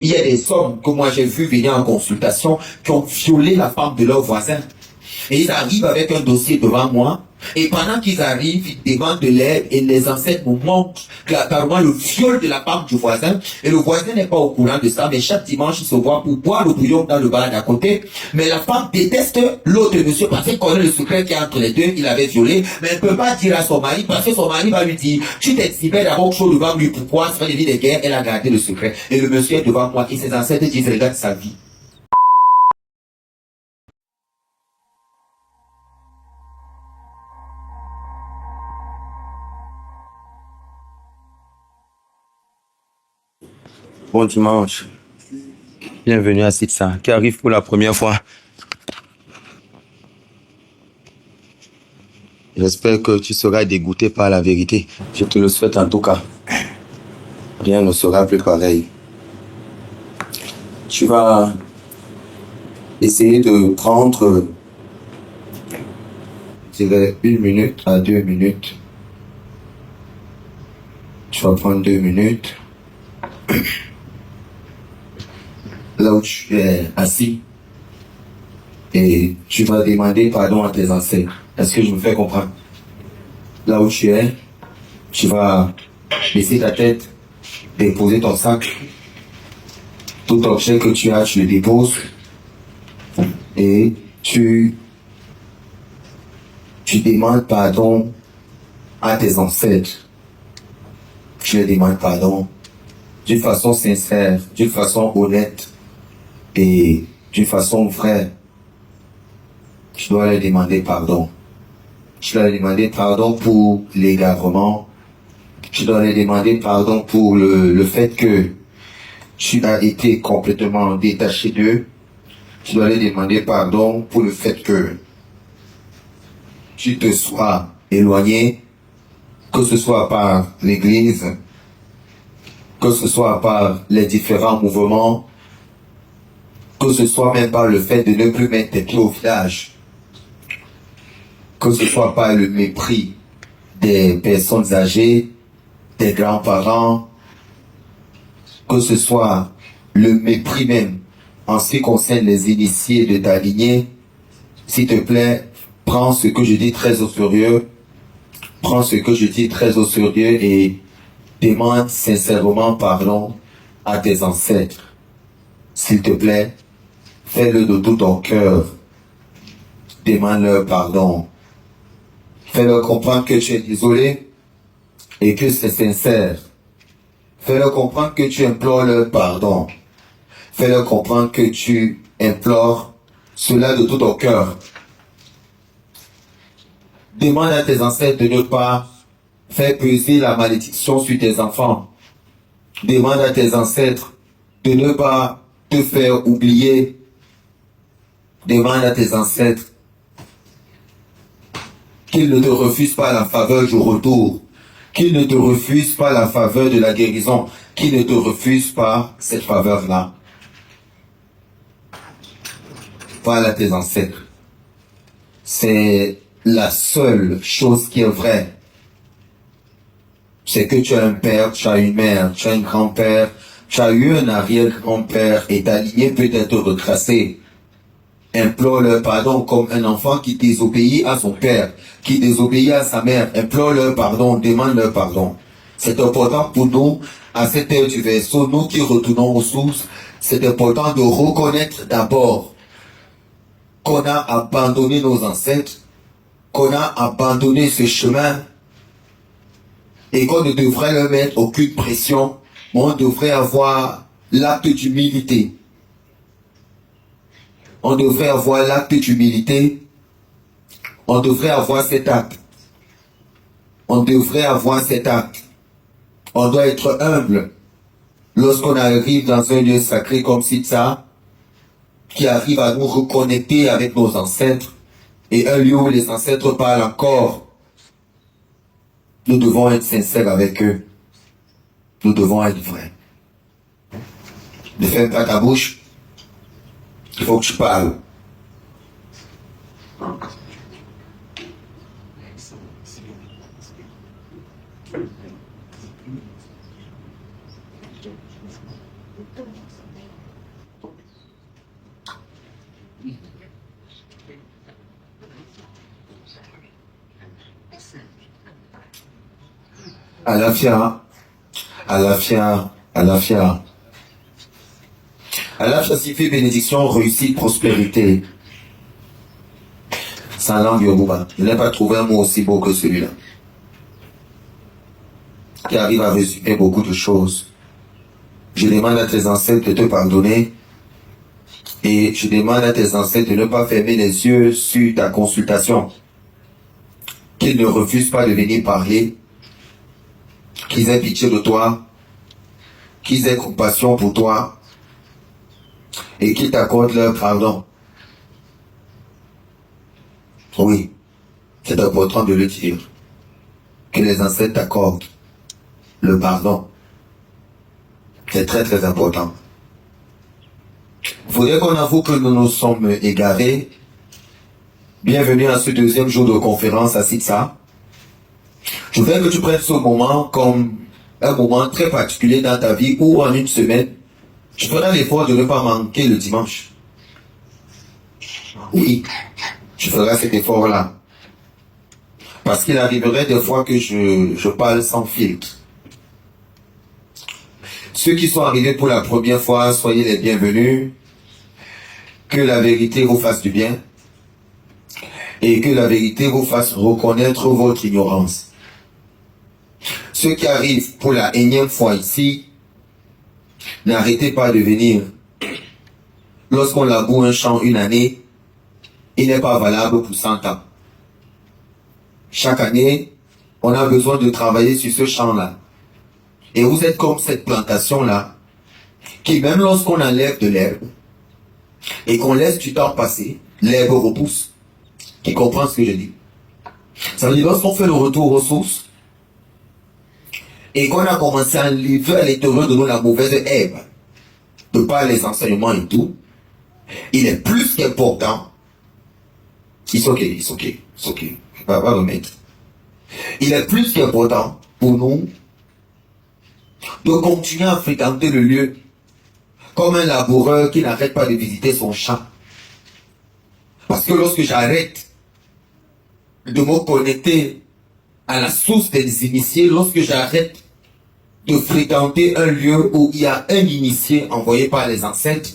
Il y a des hommes que moi j'ai vu venir en consultation qui ont violé la femme de leur voisin. Et ils arrivent avec un dossier devant moi. Et pendant qu'ils arrivent, ils demandent de l'aide et les ancêtres me montrent carrément le viol de la femme du voisin. Et le voisin n'est pas au courant de ça, mais chaque dimanche, ils se voient pour boire le bouillon dans le bar d'à côté. Mais la femme déteste l'autre monsieur parce qu'elle connaît le secret qu'il y a entre les deux, il avait violé. Mais elle ne peut pas dire à son mari parce que son mari va lui dire, tu t'exhibais d'abord chaud devant lui, pourquoi? C'est pas des vies de guerre, elle a gardé le secret. Et le monsieur est devant moi et ses ancêtres disent, regarde sa vie. Bon dimanche. Bienvenue à Sitsa, qui arrive pour la première fois. J'espère que tu seras dégoûté par la vérité. Je te le souhaite en tout cas. Rien ne sera plus pareil. Tu vas essayer de prendre, je dirais, 1 minute à 2 minutes. Tu vas prendre 2 minutes. Là où tu es assis. Et tu vas demander pardon à tes ancêtres. Est-ce que je me fais comprendre? Là où tu es, tu vas baisser ta tête, déposer ton sac. Tout objet que tu as, tu le déposes. Et tu demandes pardon à tes ancêtres. Tu leur demandes pardon d'une façon sincère, d'une façon honnête et d'une façon vraie. Tu dois leur demander pardon. Tu dois leur demander pardon pour l'égarement. Tu dois leur demander pardon pour le fait que tu as été complètement détaché d'eux. Tu dois leur demander pardon pour le fait que tu te sois éloigné, que ce soit par l'église, que ce soit par les différents mouvements, que ce soit même par le fait de ne plus mettre tes pieds au village, que ce soit par le mépris des personnes âgées, des grands-parents, que ce soit le mépris même en ce qui concerne les initiés de ta lignée. S'il te plaît, prends ce que je dis très au sérieux, prends ce que je dis très au sérieux et demande sincèrement pardon à tes ancêtres. S'il te plaît, fais-le de tout ton cœur. Demande-leur pardon. Fais-leur comprendre que tu es désolé et que c'est sincère. Fais-leur comprendre que tu implores leur pardon. Fais-leur comprendre que tu implores cela de tout ton cœur. Demande à tes ancêtres de ne pas faire peser la malédiction sur tes enfants. Demande à tes ancêtres de ne pas te faire oublier. Demande à tes ancêtres qu'ils ne te refusent pas la faveur du retour, qu'ils ne te refusent pas la faveur de la guérison, qu'ils ne te refusent pas cette faveur-là. Parle à tes ancêtres. C'est la seule chose qui est vraie. C'est que tu as un père, tu as une mère, tu as un grand-père, tu as eu un arrière-grand-père et ta lignée peut être retracée. Implore leur pardon comme un enfant qui désobéit à son père, qui désobéit à sa mère. Implore leur pardon, demande leur pardon. C'est important pour nous, à cette heure du verseau, nous qui retournons aux sources, c'est important de reconnaître d'abord qu'on a abandonné nos ancêtres, qu'on a abandonné ce chemin et qu'on ne devrait leur mettre aucune pression, mais on devrait avoir l'acte d'humilité. On devrait avoir l'acte d'humilité. On devrait avoir cet acte. On devrait avoir cet acte. On doit être humble lorsqu'on arrive dans un lieu sacré comme Sitsa, qui arrive à nous reconnecter avec nos ancêtres, et un lieu où les ancêtres parlent encore. Nous devons être sincères avec eux. Nous devons être vrais. Ne ferme pas ta bouche. Il faut que tu parles. Alafia, Alafia, Alafia. Alafia signifie bénédiction, réussite, prospérité. C'est en langue yoruba. Je n'ai pas trouvé un mot aussi beau que celui-là, qui arrive à résumer beaucoup de choses. Je demande à tes ancêtres de te pardonner et je demande à tes ancêtres de ne pas fermer les yeux sur ta consultation, qu'ils ne refusent pas de venir parler, qu'ils aient pitié de toi, qu'ils aient compassion pour toi et qu'ils t'accordent leur pardon. Oui, c'est important de le dire, que les ancêtres t'accordent le pardon. C'est très très important. Il faudrait qu'on avoue que nous nous sommes égarés. Bienvenue à ce deuxième jour de conférence à Sitsa. Je voudrais que tu prennes ce moment comme un moment très particulier dans ta vie où en une semaine, tu feras l'effort de ne pas manquer le dimanche. Oui, tu feras cet effort-là. Parce qu'il arriverait des fois que je parle sans filtre. Ceux qui sont arrivés pour la première fois, soyez les bienvenus. Que la vérité vous fasse du bien. Et que la vérité vous fasse reconnaître votre ignorance. Ceux qui arrivent pour la énième fois ici, n'arrêtez pas de venir. Lorsqu'on laboure un champ une année, il n'est pas valable pour 100 ans. Chaque année, on a besoin de travailler sur ce champ-là. Et vous êtes comme cette plantation-là, qui même lorsqu'on enlève de l'herbe, et qu'on laisse du temps passer, l'herbe repousse. Qui comprend ce que je dis? Ça veut dire lorsqu'on fait le retour aux sources, et qu'on a commencé à enlever à l'intérieur de nous la mauvaise herbe, de par les enseignements et tout, il est plus qu'important, it's okay, va remettre. Il est plus qu'important pour nous de continuer à fréquenter le lieu comme un laboureur qui n'arrête pas de visiter son champ. Parce que lorsque j'arrête de me connecter à la source des initiés, lorsque j'arrête de fréquenter un lieu où il y a un initié envoyé par les ancêtres,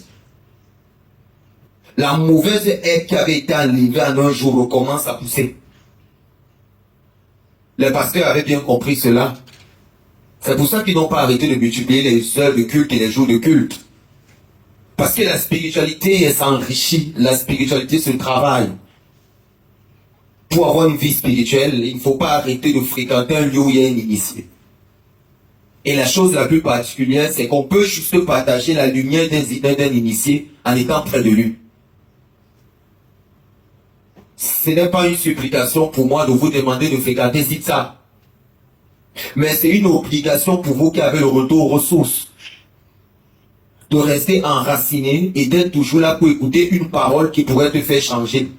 la mauvaise herbe qui avait été enlevée en un jour recommence à pousser. Les pasteurs avaient bien compris cela. C'est pour ça qu'ils n'ont pas arrêté de multiplier les heures de culte et les jours de culte. Parce que la spiritualité, elle s'enrichit. La spiritualité se travaille. Pour avoir une vie spirituelle, il ne faut pas arrêter de fréquenter un lieu où il y a un initié. Et la chose la plus particulière, c'est qu'on peut juste partager la lumière d'un initié en étant près de lui. Ce n'est pas une supplication pour moi de vous demander de fréquenter Sitsa. Mais c'est une obligation pour vous qui avez le retour aux ressources. De rester enraciné et d'être toujours là pour écouter une parole qui pourrait te faire changer.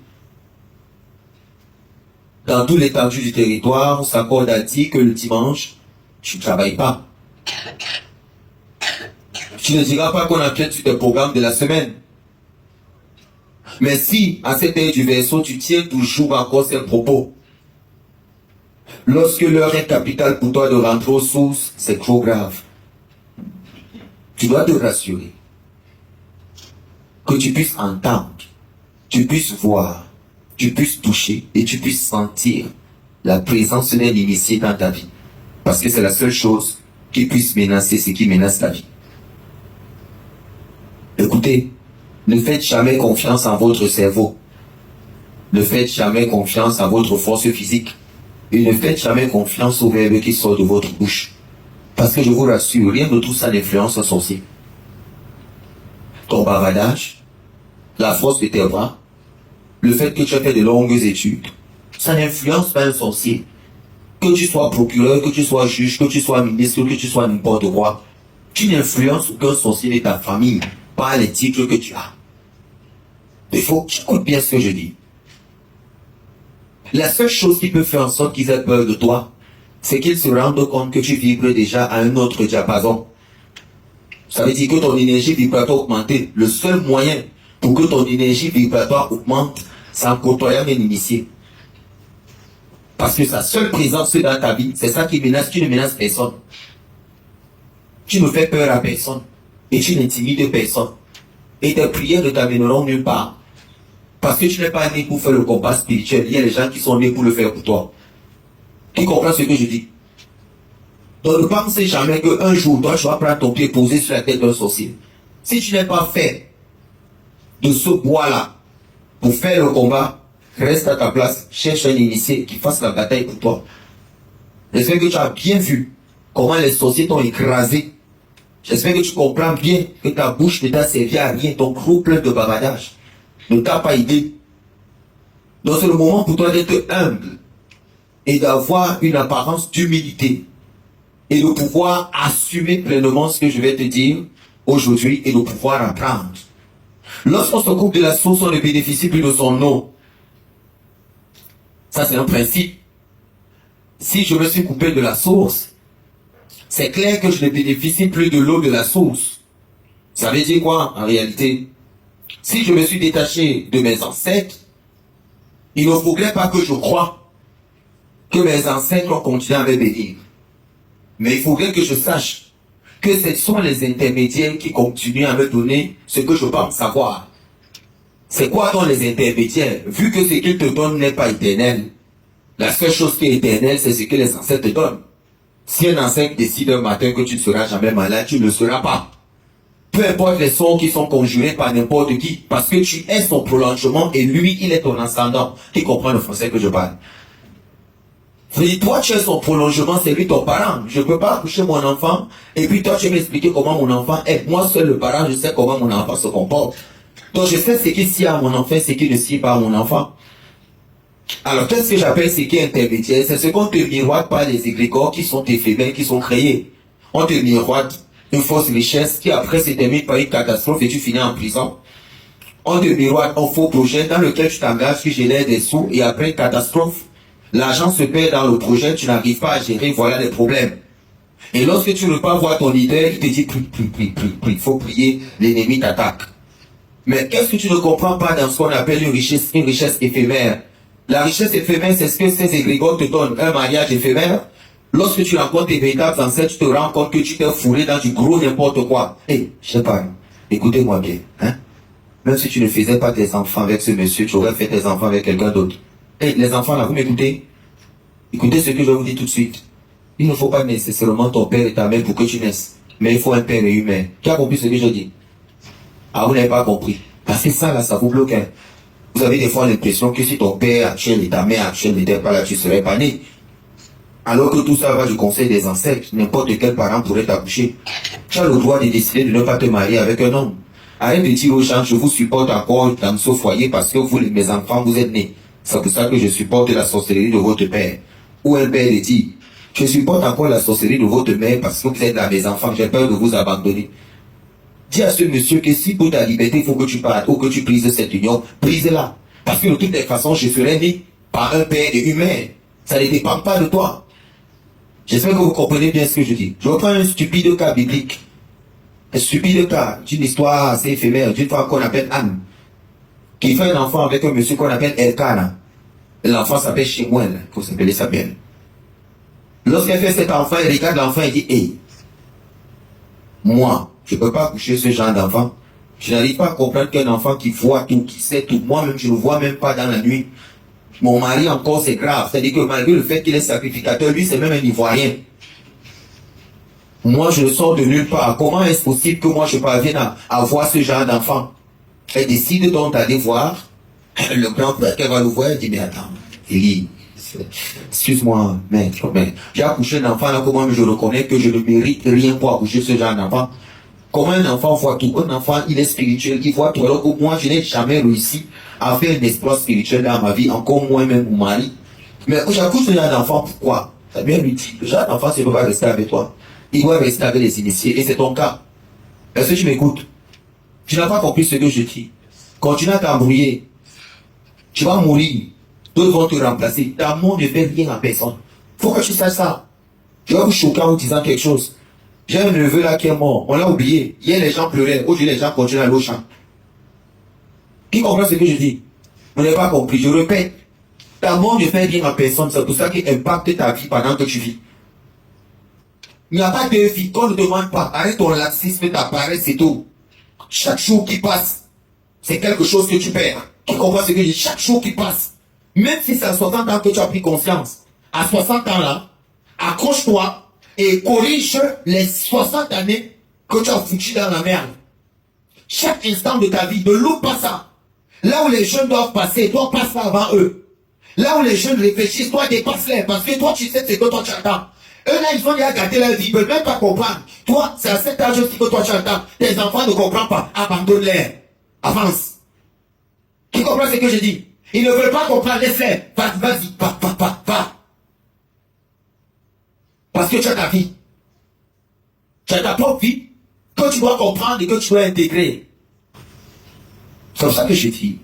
Dans toute l'étendue du territoire, on s'accorde à dire que le dimanche, tu ne travailles pas. Tu ne diras pas qu'on empiète sur tes programmes de la semaine. Mais si, à cette heure du verseau, tu tiens toujours encore ces propos, lorsque l'heure est capitale pour toi de rentrer aux sources, c'est trop grave. Tu dois te rassurer. Que tu puisses entendre, tu puisses voir, tu puisses toucher et tu puisses sentir la présence d'un initié dans ta vie. Parce que c'est la seule chose qui puisse menacer ce qui menace ta vie. Écoutez, ne faites jamais confiance en votre cerveau. Ne faites jamais confiance à votre force physique. Et ne faites jamais confiance au verbe qui sort de votre bouche. Parce que je vous rassure, rien de tout ça n'influence un sorcier. Ton bavardage, la force de tes bras, le fait que tu as fait de longues études, ça n'influence pas un sorcier. Que tu sois procureur, que tu sois juge, que tu sois ministre, que tu sois n'importe quoi, tu n'influences aucun sorcier de ta famille par les titres que tu as. Il faut que tu écoutes bien ce que je dis. La seule chose qui peut faire en sorte qu'ils aient peur de toi, c'est qu'ils se rendent compte que tu vibres déjà à un autre diapason. Ça veut dire que ton énergie vibratoire augmentée, le seul moyen pour que ton énergie vibratoire augmente, c'est en côtoyant un initié. Parce que sa seule présence dans ta vie, c'est ça qui menace, tu ne menaces personne. Tu ne fais peur à personne. Et tu n'intimides personne. Et tes prières ne t'amèneront nulle part. Parce que tu n'es pas né pour faire le combat spirituel. Il y a des gens qui sont nés pour le faire pour toi. Tu comprends ce que je dis? Donc ne pense jamais qu'un jour, toi, tu vas prendre ton pied posé sur la tête d'un sorcier. Si tu n'es pas fait de ce bois-là pour faire le combat, reste à ta place, cherche un initié qui fasse la bataille pour toi. J'espère que tu as bien vu comment les sorciers t'ont écrasé. J'espère que tu comprends bien que ta bouche ne t'a servi à rien, ton gros plein de bavardage ne t'a pas aidé. Donc c'est le moment pour toi d'être humble et d'avoir une apparence d'humilité et de pouvoir assumer pleinement ce que je vais te dire aujourd'hui et de pouvoir apprendre. Lorsqu'on se coupe de la source, on ne bénéficie plus de son eau. Ça, c'est un principe. Si je me suis coupé de la source, c'est clair que je ne bénéficie plus de l'eau de la source. Ça veut dire quoi, en réalité? Si je me suis détaché de mes ancêtres, il ne faudrait pas que je croie que mes ancêtres ont continué à me bénir. Mais il faudrait que je sache que ce sont les intermédiaires qui continuent à me donner ce que je pense savoir. C'est quoi donc les intermédiaires? Vu que ce qu'ils te donnent n'est pas éternel, la seule chose qui est éternelle, c'est ce que les ancêtres te donnent. Si un ancêtre décide un matin que tu ne seras jamais malade, tu ne le seras pas. Peu importe les sons qui sont conjurés par n'importe qui, parce que tu es son prolongement et lui, il est ton ascendant. Tu comprends le français que je parle? Toi, tu es son prolongement, c'est lui ton parent. Je ne peux pas accoucher mon enfant, et puis toi, tu vas m'expliquer comment mon enfant est. Moi seul, le parent, je sais comment mon enfant se comporte. Donc, je sais ce qui sied à mon enfant, ce qui ne sied pas à mon enfant. Alors, qu'est-ce que j'appelle ce qui est intermédiaire? C'est ce qu'on te miroite par les égrégores qui sont éphémères, qui sont créés. On te miroite une fausse richesse qui après se termine par une catastrophe et tu finis en prison. On te miroite un faux projet dans lequel tu t'engages, tu génères des sous et après une catastrophe, l'argent se perd dans le projet, tu n'arrives pas à gérer, voilà les problèmes. Et lorsque tu ne veux pas voir ton leader, il te dit prie, il faut prier, l'ennemi t'attaque. Mais qu'est-ce que tu ne comprends pas dans ce qu'on appelle une richesse éphémère? La richesse éphémère, c'est ce que ces égrégores te donnent, un mariage éphémère. Lorsque tu rencontres tes véritables ancêtres, tu te rends compte que tu t'es fourré dans du gros n'importe quoi. Je sais pas, écoutez-moi bien, hein. Même si tu ne faisais pas tes enfants avec ce monsieur, tu aurais fait tes enfants avec quelqu'un d'autre. Les enfants là, vous m'écoutez? Écoutez ce que je vous dis tout de suite. Il ne faut pas nécessairement ton père et ta mère pour que tu naisses. Mais il faut un père humain. Tu as compris ce que je dis? Ah, vous n'avez pas compris. Parce que ça là, ça vous bloque. Vous avez des fois l'impression que si ton père actuel et ta mère actuelle n'étaient pas là, tu ne serais pas né. Alors que tout ça va du conseil des ancêtres, n'importe quel parent pourrait t'accoucher. Tu as le droit de décider de ne pas te marier avec un homme. Arrête de dire aux gens, je vous supporte encore dans ce foyer parce que vous, mes enfants, vous êtes nés. C'est pour ça que je supporte la sorcellerie de votre père. Ou un père de dire, je supporte encore la sorcellerie de votre mère parce que vous êtes là, mes enfants, j'ai peur de vous abandonner. Dis à ce monsieur que si pour ta liberté, il faut que tu partes ou que tu brises cette union, brise-la. Parce que de toutes les façons, je serai né par un père humain. Ça ne dépend pas de toi. J'espère que vous comprenez bien ce que je dis. Je reprends un stupide cas biblique. Un stupide cas d'une histoire assez éphémère, d'une femme qu'on appelle Anne, qui fait un enfant avec un monsieur qu'on appelle Elkana. L'enfant s'appelle Shemuel, il faut s'appeler ça bien. Lorsqu'elle fait cet enfant, elle regarde l'enfant et dit, hey, moi, je ne peux pas coucher ce genre d'enfant. Je n'arrive pas à comprendre qu'un enfant qui voit tout, qui sait tout, moi-même, je ne vois même pas dans la nuit. Mon mari encore, c'est grave. C'est-à-dire que malgré le fait qu'il est sacrificateur, lui, c'est même un Ivoirien. Moi, je ne sors de nulle part. Comment est-ce possible que moi, je parvienne à voir ce genre d'enfant? Elle décide donc d'aller voir. Le grand frère qu'elle va le voir, elle dit, mais attends, Élie, excuse-moi, maître, mais j'ai accouché un enfant là, comment je reconnais que je ne mérite rien pour accoucher ce genre d'enfant? Comment un enfant voit tout? Un enfant, il est spirituel, il voit tout. Alors que moi, je n'ai jamais réussi à faire un exploit spirituel dans ma vie, encore moins même mon mari. Mais j'accouche ce genre d'enfant, pourquoi? Ça bien lui dit, le genre d'enfant, il ne peut pas rester avec toi. Il doit rester avec les initiés, et c'est ton cas. Est-ce que tu m'écoutes? Tu n'as pas compris ce que je dis. Continue à t'embrouiller. Tu vas mourir. D'autres vont te remplacer. Ta mort ne fait rien à personne. Faut que tu saches ça. Je vais vous choquer en vous disant quelque chose. J'ai un neveu là qui est mort. On l'a oublié. Hier, les gens pleuraient. Aujourd'hui, les gens continuent à aller au champ. Qui comprend ce que je dis? Vous n'avez pas compris. Je répète. Ta mort ne fait bien à personne. C'est pour ça qu'il impacte ta vie pendant que tu vis. Il n'y a pas de vie. Qu'on ne demande pas. Arrête ton laxisme, ta paresse, c'est tout. Chaque jour qui passe, c'est quelque chose que tu perds. Qui comprend ce que je dis? Chaque jour qui passe. Même si c'est à 60 ans que tu as pris conscience. À 60 ans là, accroche-toi et corrige les 60 années que tu as foutu dans la merde. Chaque instant de ta vie, ne loupe pas ça. Là où les jeunes doivent passer, toi passe avant eux. Là où les jeunes réfléchissent, toi dépasse-les. Parce que toi tu sais ce que toi tu attends. Eux là, ils ont déjà gâté leur vie, ils ne veulent même pas comprendre. Toi, c'est à cet âge aussi que toi tu attends. Tes enfants ne comprennent pas. Abandonne-les. Avance. Qui comprend ce que je dis? Ils ne veulent pas comprendre, laisse-les. Vas-y, va. Parce que tu as ta vie. Tu as ta propre vie que tu dois comprendre et que tu dois intégrer. C'est comme ça que je dis.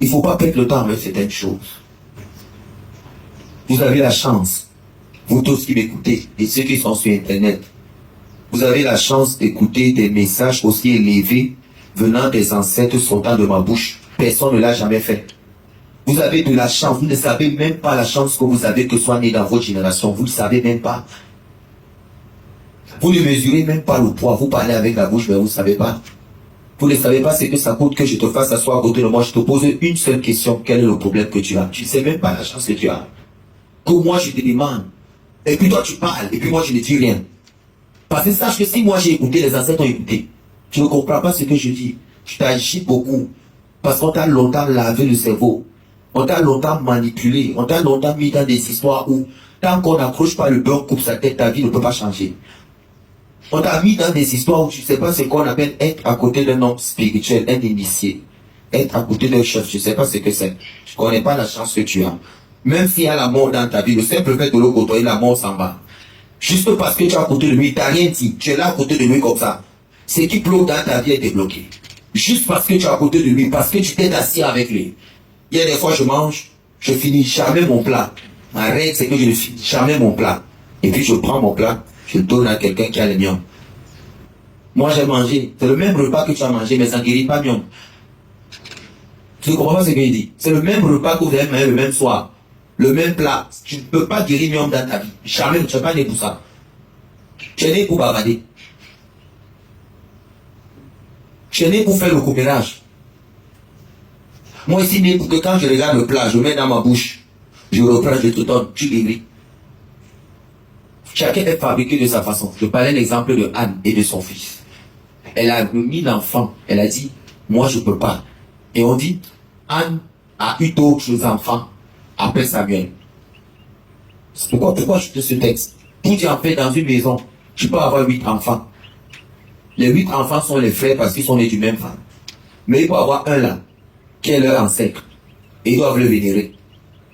Il ne faut pas perdre le temps avec certaines choses. Vous avez la chance, vous tous qui m'écoutez et ceux qui sont sur Internet, vous avez la chance d'écouter des messages aussi élevés venant des ancêtres sortant de ma bouche. Personne ne l'a jamais fait. Vous avez de la chance, vous ne savez même pas la chance que vous avez que soit né dans votre génération. Vous ne savez même pas. Vous ne mesurez même pas le poids. Vous parlez avec la bouche, mais vous ne savez pas. Vous ne savez pas ce que ça coûte que je te fasse asseoir à côté de moi. Je te pose une seule question. Quel est le problème que tu as? Tu ne sais même pas la chance que tu as. Que moi je te demande. Et puis toi tu parles. Et puis moi je ne dis rien. Parce que sache que si moi j'ai écouté, les ancêtres ont écouté. Tu ne comprends pas ce que je dis. Tu t'agis beaucoup. Parce qu'on t'a longtemps lavé le cerveau. On t'a longtemps manipulé. On t'a longtemps mis dans des histoires où tant qu'on n'accroche pas le beurre, coupe sa tête, ta vie ne peut pas changer. On t'a mis dans des histoires où tu ne sais pas ce qu'on appelle être à côté d'un homme spirituel, un initié. Être à côté d'un chef, tu ne sais pas ce que c'est. Tu ne connais pas la chance que tu as. Même s'il y a la mort dans ta vie, le simple fait de le côtoyer, la mort s'en va. Juste parce que tu es à côté de lui, tu n'as rien dit. Tu es là à côté de lui comme ça. Ce qui bloque dans ta vie est débloqué. Juste parce que tu es à côté de lui, parce que tu t'es assis avec lui. Il y a des fois, je mange, je finis jamais mon plat. Ma règle, c'est que je ne finis jamais mon plat. Et puis, je prends mon plat, je le donne à quelqu'un qui a les miens. Moi, j'ai mangé. C'est le même repas que tu as mangé, mais ça ne guérit pas mieux. Tu ne comprends pas ce que je dis? C'est le même repas que vous avez mangé le même soir. Le même plat. Tu ne peux pas guérir mieux dans ta vie. Jamais, tu n'es pas né pour ça. Tu es né pour bavarder. Tu es né pour faire le commérage. Moi, ici, né pour que quand je regarde le plat, je mets dans ma bouche, je reprends, je te donne, tu guéris. Chacun est fabriqué de sa façon. Je parlais l'exemple de Anne et de son fils. Elle a remis l'enfant. Elle a dit, moi, je ne peux pas. Et on dit, Anne a eu d'autres enfants après Samuel. Pourquoi je te ce texte? Tout est en fait dans une maison. Tu peux avoir 8 enfants. Les 8 enfants sont les frères parce qu'ils sont nés du même femme. Mais il peut avoir un là, qui est leur ancêtre. Et ils doivent le vénérer.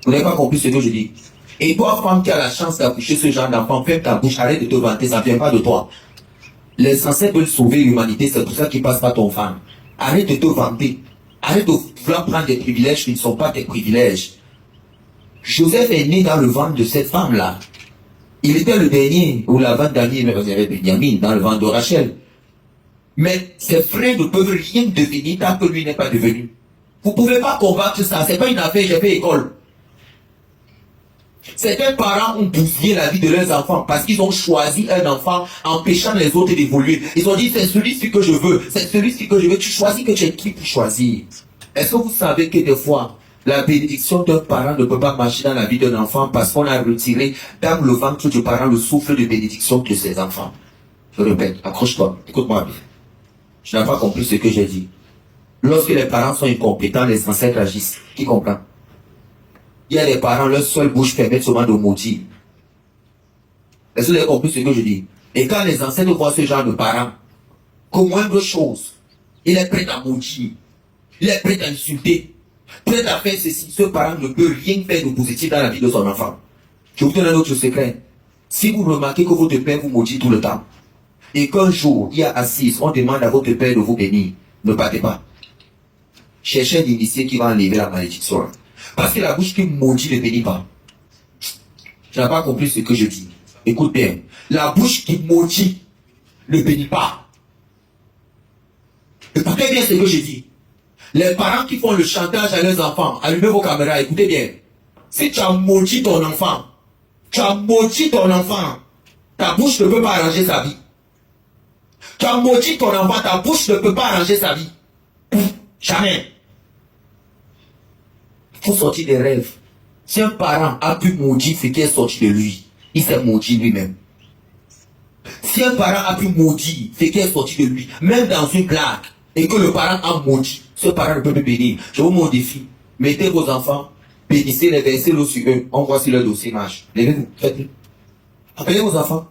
Vous n'avez pas compris ce que je dis? Et toi, femme qui a la chance d'accoucher ce genre d'enfant, ferme ta bouche, arrête de te vanter, ça ne vient pas de toi. Les ancêtres veulent sauver l'humanité, c'est pour ça qu'ils passent par ton femme. Arrête de te vanter. Arrête de vouloir prendre des privilèges qui ne sont pas tes privilèges. Joseph est né dans le ventre de cette femme-là. Il était le dernier, ou l'avant-dernier, mais il y avait Benjamin, dans le ventre de Rachel. Mais ses frères ne peuvent rien devenir tant que lui n'est pas devenu. Vous ne pouvez pas combattre ça, c'est pas une affaire, j'ai fait école. Certains parents ont bousillé la vie de leurs enfants parce qu'ils ont choisi un enfant empêchant les autres d'évoluer. Ils ont dit c'est celui-ci que je veux, c'est celui-ci que je veux. Tu choisis que tu es qui pour choisir. Est-ce que vous savez que des fois, la bénédiction d'un parent ne peut pas marcher dans la vie d'un enfant parce qu'on a retiré dans le ventre du parent le souffle de bénédiction de ses enfants. Je répète, accroche-toi, écoute-moi bien. Tu n'as pas compris ce que j'ai dit. Lorsque les parents sont incompétents, les ancêtres agissent. Qui comprend? Il y a des parents, leur seule bouche permet seulement de maudire. Est-ce que vous avez compris ce que je dis? Et quand les ancêtres voient ce genre de parents, qu'au moindre chose, il est prêt à maudire, il est prêt à insulter, prêt à faire ceci, ce parent ne peut rien faire de positif dans la vie de son enfant. Je vous donne un autre secret. Si vous remarquez que votre père vous maudit tout le temps, et qu'un jour, il y a assise, on demande à votre père de vous bénir, ne partez pas. Cherchez un initié qui va enlever la malédiction. Parce que la bouche qui maudit ne bénit pas. Tu n'as pas compris ce que je dis. Écoute bien. La bouche qui maudit ne bénit pas. Écoutez bien ce que je dis. Les parents qui font le chantage à leurs enfants, allumez vos caméras, écoutez bien. Si tu as maudit ton enfant, ta bouche ne peut pas arranger sa vie. Tu as maudit ton enfant, ta bouche ne peut pas arranger sa vie. Jamais. Il faut sortir des rêves. Si un parent a pu maudire ce qui est sorti de lui, il s'est maudit lui-même. Si un parent a pu maudire ce qui est sorti de lui, même dans une blague, et que le parent a maudit, ce parent ne peut plus bénir. Je vous mets au défi. Mettez vos enfants, bénissez-les, versez-le sur eux. On voit si leur dossier marche. Levez-vous, faites-le. Appelez vos enfants.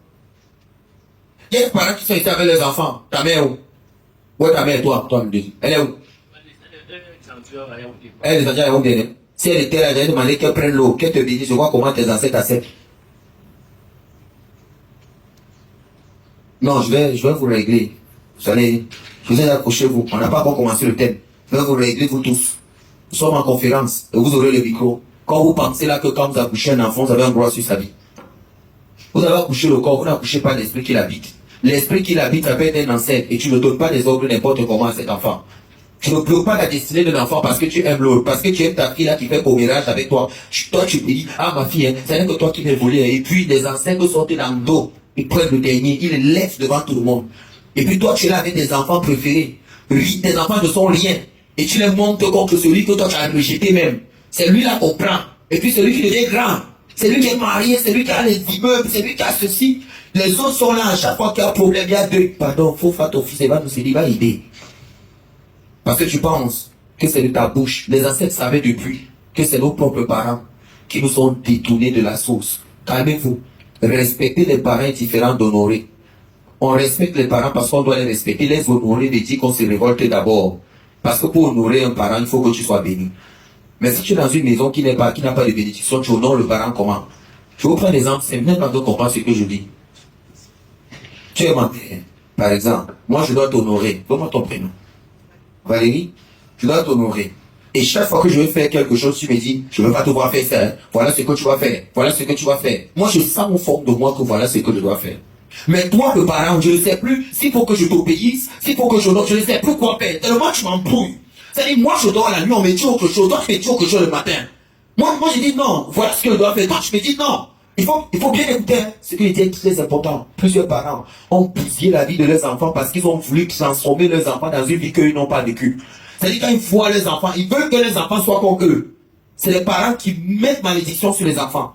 Il y a des parents qui sont ici avec leurs enfants. Ta mère où? Où est ta mère, toi me dis. Elle est où? Elle est déjà à Yaoundé. Si elle était là, j'allais demander qu'elle prenne l'eau, qu'elle te bénisse. Je vois comment tes ancêtres acceptent. Non, je vais vous régler. Vous allez, je vous ai accroché vous. On n'a pas encore commencé le thème. Je vais vous régler vous tous. Nous sommes en conférence et vous aurez le micro. Quand vous pensez là que quand vous accouchez un enfant, vous avez un droit sur sa vie. Vous avez accouché le corps, vous n'accouchez pas l'esprit qui l'habite. L'esprit qui l'habite, ça peut être un ancêtre et tu ne donnes pas des ordres n'importe comment à cet enfant. Tu ne bloques pas la destinée de l'enfant parce que tu aimes l'autre, parce que tu aimes ta fille là qui fait commérage avec toi. Toi, tu te dis, ah ma fille, c'est rien que toi qui m'es volé. Et puis les ancêtres sortent dans le dos, ils prennent le dernier, ils le laissent devant tout le monde. Et puis toi, tu es là avec tes enfants préférés. Tes enfants ne sont rien. Et tu les montres contre celui que toi tu as rejeté même. C'est lui là qu'on prend. Et puis celui qui devient grand. C'est lui qui est marié, c'est lui qui a les immeubles, c'est lui qui a ceci. Les autres sont là, à chaque fois qu'il y a un problème, il y a deux. Pardon, faut faire ton fils, il va nous aider, il va aider. Parce que tu penses que c'est de ta bouche. Les ancêtres savaient depuis que c'est nos propres parents qui nous ont détournés de la source. Calmez-vous. Respectez les parents différents d'honorer. On respecte les parents parce qu'on doit les respecter. Les honorer veut dire qu'on se révolte d'abord. Parce que pour honorer un parent, il faut que tu sois béni. Mais si tu es dans une maison qui n'a pas de bénédiction, tu honores le parent comment? Je vous prends un exemple, c'est même pas de comprendre ce que je dis. Tu es menteur, par exemple. Moi, je dois t'honorer. Donne-moi ton prénom. Valérie, je dois t'honorer. Et chaque fois que je vais faire quelque chose, tu me dis, je ne veux pas te voir faire ça. Voilà ce que tu vas faire. Voilà ce que tu vas faire. Moi, je sens au fond de moi que voilà ce que je dois faire. Mais toi, le parent, je ne sais plus s'il faut que je t'obéisse, s'il faut que je ne sais plus quoi faire. Tellement tu m'embrouilles. C'est-à-dire, moi, je dors la nuit, on me dit autre chose. Toi, tu me dis autre chose le matin. Moi, je dis non. Voilà ce que je dois faire. Toi, tu me dis non. Il faut bien écouter. Ce qui était très important. Plusieurs parents ont bousillé la vie de leurs enfants parce qu'ils ont voulu transformer leurs enfants dans une vie qu'ils n'ont pas vécue. C'est-à-dire, quand ils voient leurs enfants, ils veulent que les enfants soient comme eux. C'est les parents qui mettent malédiction sur les enfants.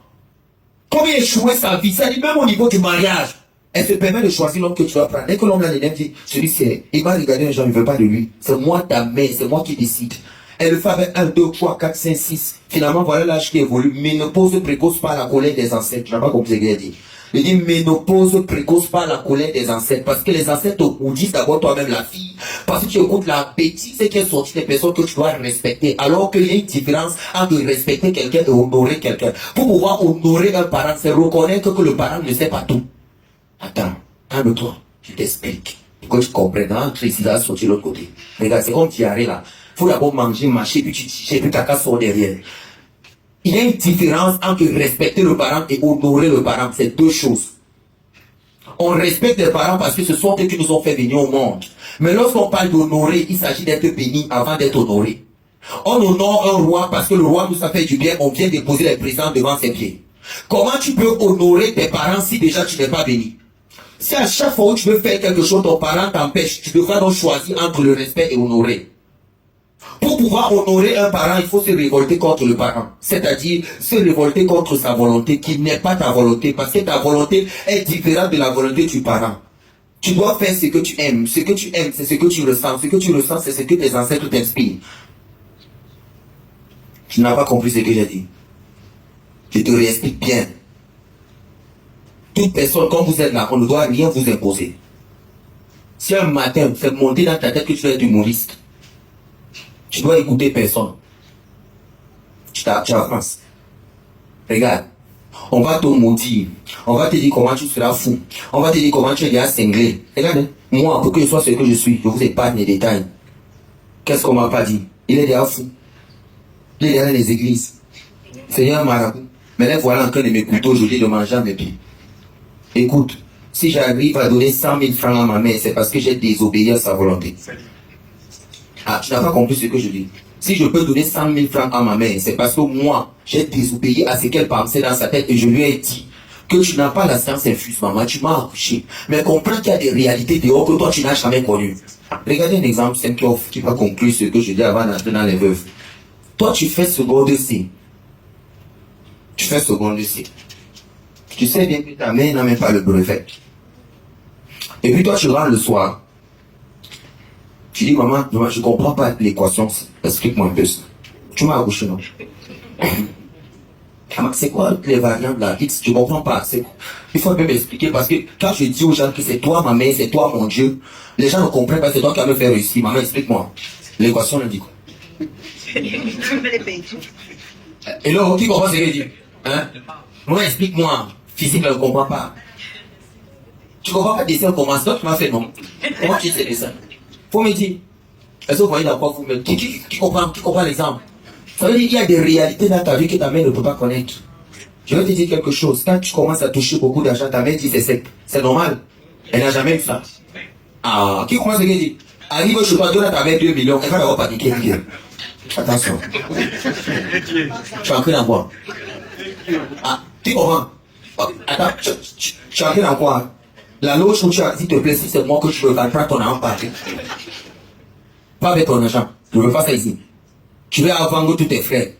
Comme il échouait sa vie, c'est-à-dire, même au niveau du mariage, elle se permet de choisir l'homme que tu vas prendre. Dès que l'homme l'a dit, celui-ci, il va regarder un genre, il ne veut pas de lui. C'est moi ta mère, c'est moi qui décide. Elle le fait avec 1, 2, 3, 4, 5, 6. Finalement, voilà l'âge qui évolue. Ménopause précoce par la colère des ancêtres. Je n'ai pas compris ce qu'il a dit. Il dit ménopause précoce par la colère des ancêtres. Parce que les ancêtres te disent d'abord toi-même la fille. Parce que tu écoutes la bêtise qui est sortie des personnes que tu dois respecter. Alors qu'il y a une différence entre respecter quelqu'un et honorer quelqu'un. Pour pouvoir honorer un parent, c'est reconnaître que le parent ne sait pas tout. Attends, calme-toi, je t'explique. Pour que tu comprennes, entre ici, là, sortir de l'autre côté. Regarde, c'est comme diarrhée là. Il faut d'abord manger, mâcher, puis tu tiges, puis caca sort derrière. Il y a une différence entre respecter le parent et honorer le parent. C'est deux choses. On respecte les parents parce que ce sont eux qui nous ont fait venir au monde. Mais lorsqu'on parle d'honorer, il s'agit d'être béni avant d'être honoré. On honore un roi parce que le roi nous a fait du bien, on vient déposer les présents devant ses pieds. Comment tu peux honorer tes parents si déjà tu n'es pas béni? Si à chaque fois où tu veux faire quelque chose, ton parent t'empêche, tu devras donc choisir entre le respect et honorer. Pour pouvoir honorer un parent, il faut se révolter contre le parent. C'est-à-dire se révolter contre sa volonté qui n'est pas ta volonté. Parce que ta volonté est différente de la volonté du parent. Tu dois faire ce que tu aimes. Ce que tu aimes, c'est ce que tu ressens. Ce que tu ressens, c'est ce que tes ancêtres t'inspirent. Tu n'as pas compris ce que j'ai dit. Je te réexplique bien. Toute personne, quand vous êtes là, on ne doit rien vous imposer. Si un matin, vous faites monter dans ta tête que tu dois être humoriste, tu dois écouter personne. Tu avances. Regarde, on va te maudire. On va te dire comment tu seras fou. On va te dire comment tu es déjà cinglé. Regarde, moi, pour que je sois ce que je suis, je vous épargne les détails. Qu'est-ce qu'on m'a pas dit? Il est déjà fou. Il est déjà dans les églises. C'est un marabout. Mais là, voilà en train de m'écouter aujourd'hui de manger à mes pieds. Écoute, si j'arrive à donner 100 000 francs à ma mère, c'est parce que j'ai désobéi à sa volonté. Ah, tu n'as pas compris ce que je dis. Si je peux donner 100 000 francs à ma mère, c'est parce que moi, j'ai désobéi à ce qu'elle pensait dans sa tête et je lui ai dit que tu n'as pas la science infuse, maman, tu m'as accouché. Mais comprends qu'il y a des réalités dehors que toi, tu n'as jamais connues. Regardez un exemple simple qui va conclure ce que je dis avant d'entrer dans les veuves. Toi, tu fais seconde C. Tu fais seconde C. Tu sais bien que ta mère n'a même pas le brevet. Et puis toi, tu rentres le soir. Tu dis, maman, je comprends pas l'équation. Explique-moi un peu ça. Tu m'as accouché, non? C'est quoi les variantes là? X, tu comprends pas. Il faut un peu m'expliquer parce que quand je dis aux gens que c'est toi ma mère, c'est toi mon Dieu, les gens ne comprennent pas, c'est toi qui as me fait réussir. Maman, explique-moi. L'équation, elle dit quoi? Et là, qui comprend ce qu'elle dit? Hein? Maman, explique-moi. Physique, elle ne comprend pas. Tu comprends pas le dessin comment ça? Tu m'as fait non. Comment tu sais le dessin? Faut me dire. Est-ce que vous voyez d'accord vous me qui comprend l'exemple? Ça veut dire qu'il y a des réalités dans ta vie que ta mère ne peut pas connaître. Je vais te dire quelque chose. Quand tu commences à toucher beaucoup d'argent, ta mère dit c'est sec. C'est normal. Elle n'a jamais eu ça. Ah, qui comprend ce qu'elle dit? Arrive chez toi, donne à ta mère 2 millions. Elle va d'abord paniquer. Attention. Tu es entré dans quoi? Ah, tu comprends? Attends, tu es entré dans quoi? La loge où tu as dit, s'il te plaît, si c'est moi que tu veux prends ton argent, pas avec ton argent. Je ne veux pas ça ici. Tu vas vendre tous tes frères.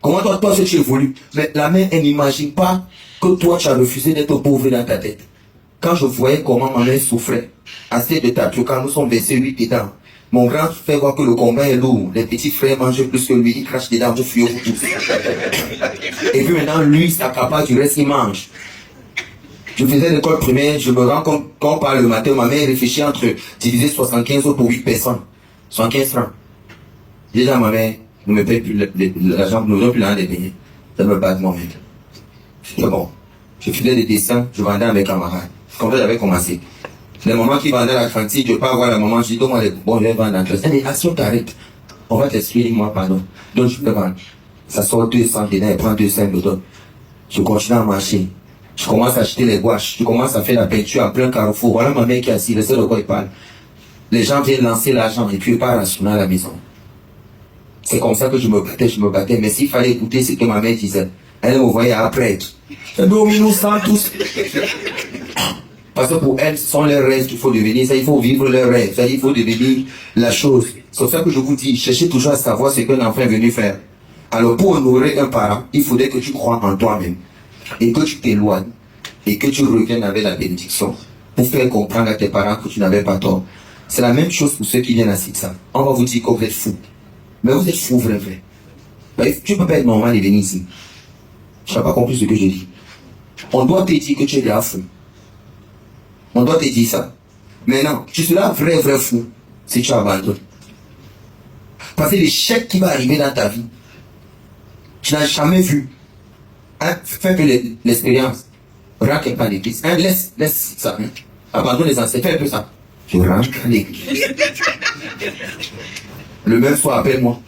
Comment toi, tu es voulu? Mais la mère, elle n'imagine pas que toi, tu as refusé d'être pauvre dans ta tête. Quand je voyais comment ma mère souffrait, assez de tapis, quand nous sommes versés 8 dedans, mon grand fait voir que le combat est lourd. Les petits frères mangent plus que lui, ils crachent dedans, je fuis vous tous. Et puis maintenant, lui, s'accapare du reste, il mange. Je faisais l'école primaire, je me rends compte, quand on parle le matin, ma mère réfléchit entre diviser 75 pour 8 personnes. 75 francs. Déjà, ma mère ne me paye plus l'argent, ne me donne plus l'argent des beignets. Ça me bat moi-même. C'est bon. Je faisais des dessins, je vendais à mes camarades. Comme ça, j'avais commencé. Les moments qui vendaient à la cantine, je pars voir la maman, je dis, donne-moi les bonbons, je vais vendre dans la classe. Elle dit, action, t'arrêtes. On va t'expliquer, moi, pardon. Donc, je peux vendre. Ça sort 200 dedans, elle prend 200, elle me donne. Je continue à marcher. Je commence à acheter les gouaches. Je commence à faire la peinture en plein carrefour. Voilà ma mère qui est assise, elle sait de quoi il parle. Les gens viennent lancer l'argent et puis ils partent à la maison. C'est comme ça que je me battais. Mais s'il fallait écouter ce que ma mère disait, elle me voyait après. Nous sans tous. Parce que pour elle, ce sont leurs rêves qu'il faut devenir. Ça, il faut vivre leurs rêves. Ça, il faut devenir la chose. C'est pour ça que je vous dis, cherchez toujours à savoir ce qu'un enfant est venu faire. Alors, pour honorer un parent, il faudrait que tu crois en toi-même. Et que tu t'éloignes. Et que tu reviennes avec la bénédiction. Pour faire comprendre à tes parents que tu n'avais pas tort. C'est la même chose pour ceux qui viennent à ça. On va vous dire que vous êtes fous. Mais vous êtes fous, vrai. Tu ne peux pas être normal et venir ici. Tu n'as pas compris ce que j'ai dit. On doit te dire que tu es déjà fou. On doit te dire ça. Mais non, tu seras vrai fou si tu abandonnes. Parce que l'échec qui va arriver dans ta vie, tu n'as jamais vu. Hein? Fais un peu l'expérience. Rentre pas l'église. Hein? Laisse ça. Hein? Abandonne les ancêtres. Fais un peu ça. Je rentre à l'église. Le même soir, appelle-moi.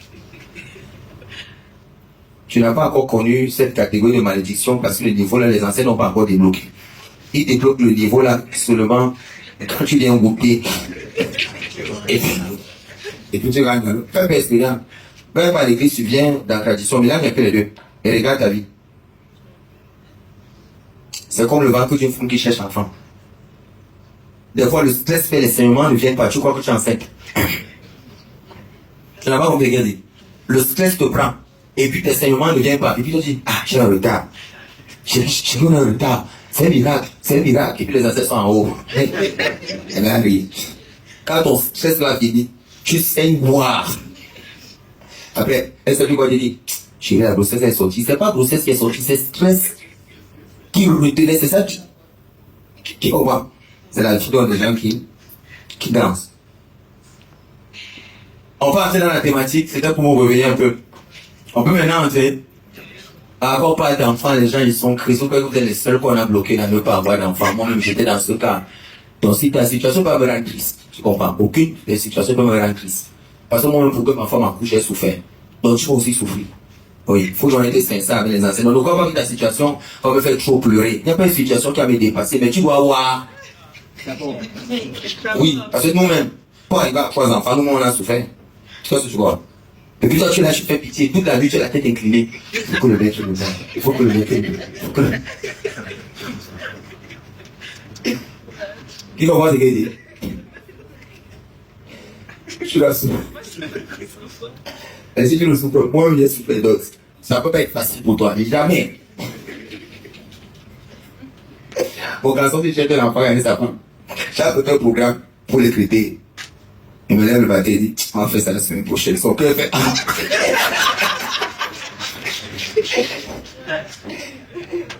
Tu n'as pas encore connu cette catégorie de malédiction parce que le niveau là, les ancêtres n'ont pas encore débloqué. Ils débloquent le niveau là seulement quand tu viens goûter. Et puis tu rentres. Fais un peu expérience. Même pas l'église, tu viens dans la tradition, mélange un peu les deux. Et regarde ta vie. C'est comme le ventre d'une femme qui cherche enfant. Des fois, le stress fait les saignements ne viennent pas. Tu crois que tu es enceinte. Tu n'as pas compris, regardez. Le stress te prend. Et puis tes saignements ne viennent pas. Et puis tu te dis, ah, j'ai un retard. J'ai un retard. C'est un miracle. Et puis les ancêtres sont en haut. Elle va rire. Quand ton stress va finir, tu saignes noir. Après, elle sait plus quoi te dire. Chérie, la grossesse est sortie. C'est pas la grossesse qui est sortie, c'est stress qui retenait. C'est ça qui comprend. C'est la vie des gens qui dansent. On peut entrer dans la thématique, c'était pour vous revenir un peu. On peut maintenant entrer. À avoir pas d'enfants, les gens ils sont crisés. Vous êtes les seuls qu'on a bloqués à ne pas avoir d'enfants. Moi-même j'étais dans ce cas. Donc si ta situation peut me rendre triste, tu comprends? Aucune des situations peut me rendre triste. Parce que moi-même pour que ma femme accouche, j'ai souffert. Donc tu peux aussi souffrir. Oui, il faut que j'en ai été sincère avec les enseignants. Donc on va voir que ta situation va me faire trop pleurer. Il n'y a pas une situation qui a me dépassé, mais tu dois avoir. Oui, parce que nous-mêmes, pour arriver à 3 enfants, nous on a souffert. Tu vois ce que je vois? Et puis toi, tu es là, tu fais pitié. Toute la nuit, tu as la tête inclinée. Il faut que le mec le voit. Il faut que le mec le voit. Qui va voir ce qu'il dit? Je suis là souvent. Et si tu le souffres, moi, je souffre d'autres. Ça peut pas être facile pour toi, mais jamais. Mon garçon, si tu es un enfant, il y a sa femme. Chaque un programme pour les traiter. Il me lève le matin et dit, on va faire ça la semaine prochaine. Son cœur fait, ah.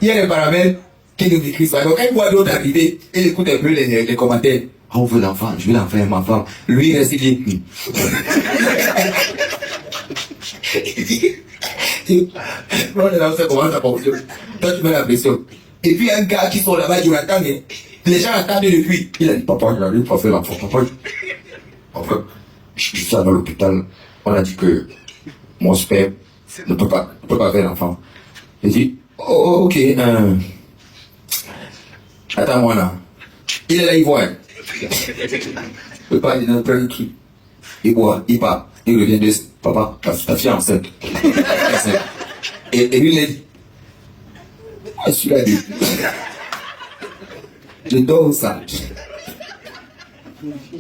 Il y a les paramètres qui nous décrivent ça. Donc, quand il voit d'autres arriver, il écoute un peu les commentaires. Oh, on veut l'enfant, je veux l'enfant, ma femme. Lui, il reste dit, on est là, on sait comment ça fonctionne. Toi, tu mets la pression. Et puis, un gars qui sont là-bas, Jonathan, les gens attendent depuis. Il a dit, papa, je n'arrive pas à faire l'enfant. Papa, enfin, je suis dans l'hôpital. On a dit que mon sperme ne peut pas faire l'enfant. Il dit, oh, ok, attends-moi là. Il est là, il voit. Il ne peut pas, il est dans plein de trucs. Il boit, il part. Il revient de papa, ta fille enceinte. Et lui, il a dit, je suis là, je dors ça.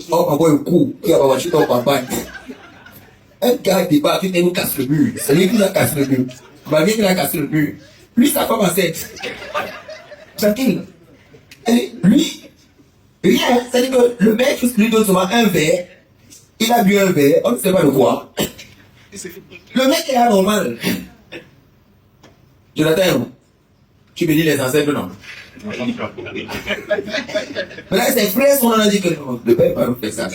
Oh, papa, il court. Il va voir, je suis dans campagne. Un gars débat, il nous casse le mur. C'est lui qui a cassé le mur. Ma vie, il a cassé le mur. Lui, sa femme enceinte. Tranquille. Et lui, rien. C'est-à-dire que le mec, lui donne seulement un verre. Il a bu un verre, on ne sait pas de quoi. Le mec est anormal. Jonathan, tu bénis les ancêtres, non? Mais là, ses frères sont là, on a dit que non, le père va nous faire ça.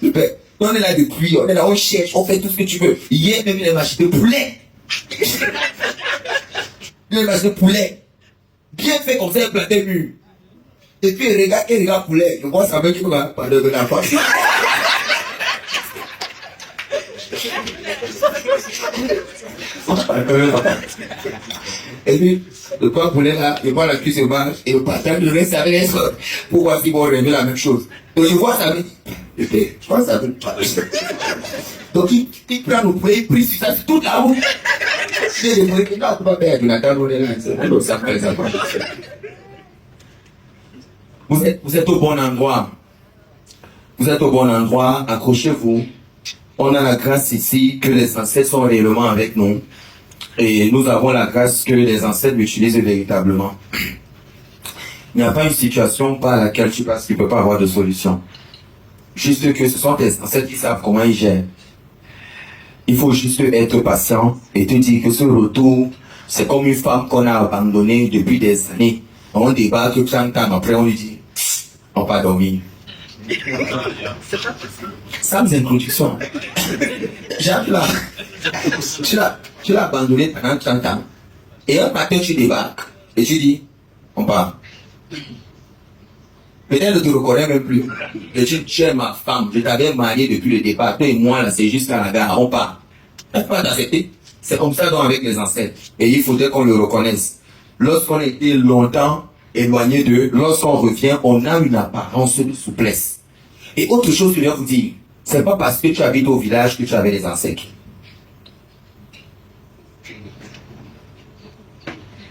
Le père, on est là depuis, on est là, on cherche, on fait tout ce que tu veux. Hier, même, il a acheté de poulet. Il a acheté de poulet. Bien fait comme ça, il planté mûr. Et puis, il regarde poulet. Je vois ça veut dire qu'il va pas de la fois. Et puis, le point poulet là, il voit la cuisse et mange, et le partage le reste avec les autres, pour voir s'ils vont rêver la même chose. Donc, il voit ça, je pense que ça veut pas. Donc, il prend le poulet, il prie sur ça, c'est toute la route. C'est le poulet qui n'a pas perdre, il attend le là, donc ça fait ça. Vous êtes au bon endroit. Vous êtes au bon endroit, accrochez-vous. On a la grâce ici que les ancêtres sont réellement avec nous. Et nous avons la grâce que les ancêtres l'utilisent véritablement. Il n'y a pas une situation par laquelle tu passes qui ne peut pas avoir de solution. Juste que ce sont tes ancêtres qui savent comment ils gèrent. Il faut juste être patient et te dire que ce retour, c'est comme une femme qu'on a abandonnée depuis des années. On débarque 30 ans après, on lui dit, on va dormir. Sans introduction. Tu l'as abandonné pendant 30 ans. Et un matin, tu débarques. Et tu dis, on part. Peut-être ne te reconnais même plus. Et tu es ma femme. Je t'avais marié depuis le départ. Toi et moi, là, c'est jusqu'à la gare. On part. Tu pas d'accepter. C'est comme ça donc avec les ancêtres. Et il faudrait qu'on le reconnaisse. Lorsqu'on a été longtemps éloigné d'eux, lorsqu'on revient, on a une apparence de souplesse. Et autre chose que je vais vous dire, c'est pas parce que tu habites au village que tu avais les ancêtres.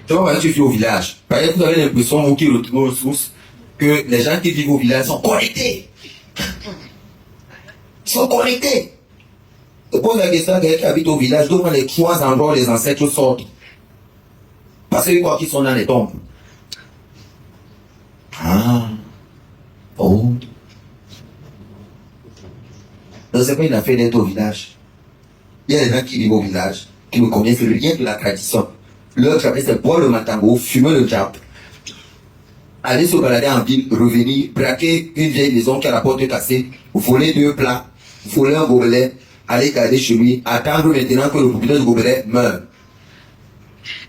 Tu vois, tu vis au village. Par exemple, vous avez l'impression, vous qui retrouvez aux sources, que les gens qui vivent au village sont connectés. Ils sont connectés. Je pose la question à quelqu'un qui habite au village, d'où les 3 endroits où les ancêtres sortent. Parce que quoi qu'ils sont dans les tombes. Ah. Oh. Donc c'est pas une affaire d'être au village. Il y a des gens qui vivent au village, qui me connaissent rien de la tradition. Leur travail c'est boire le matango, fumer le jap, aller se balader en ville, revenir, braquer une vieille maison qui a la porte cassée, voler 2 plats, voler un gobelet, aller garder chez lui, attendre maintenant que le propriétaire du gobelet meure.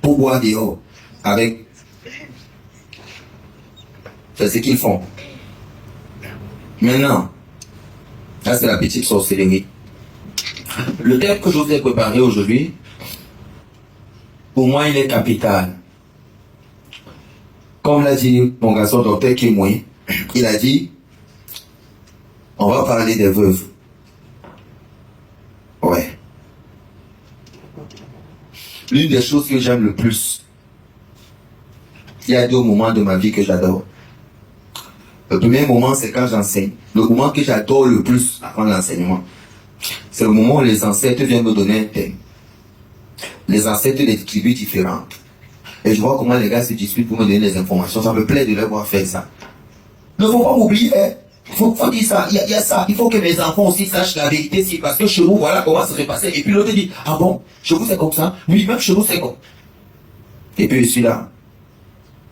Pour boire dehors. Avec. C'est ce qu'ils font. Maintenant, ça c'est la petite sorcellerie. Le thème que je vous ai préparé aujourd'hui, pour moi il est capital. Comme l'a dit mon garçon docteur Kimwe, il a dit, on va parler des veuves. L'une des choses que j'aime le plus, il y a 2 moments de ma vie que j'adore. Le premier moment, c'est quand j'enseigne. Le moment que j'adore le plus avant l'enseignement, c'est le moment où les ancêtres viennent me donner un thème. Les ancêtres des tribus différentes. Et je vois comment les gars se disputent pour me donner des informations. Ça me plaît de les voir faire ça. Ne faut pas m'oublier. Il faut dire ça. Il y a ça. Il faut que mes enfants aussi sachent la vérité. Si, parce que chez nous, voilà comment ça s'est passé. Et puis l'autre dit, ah bon, chez vous c'est comme ça. Oui, même chez nous c'est comme. Et puis je suis là.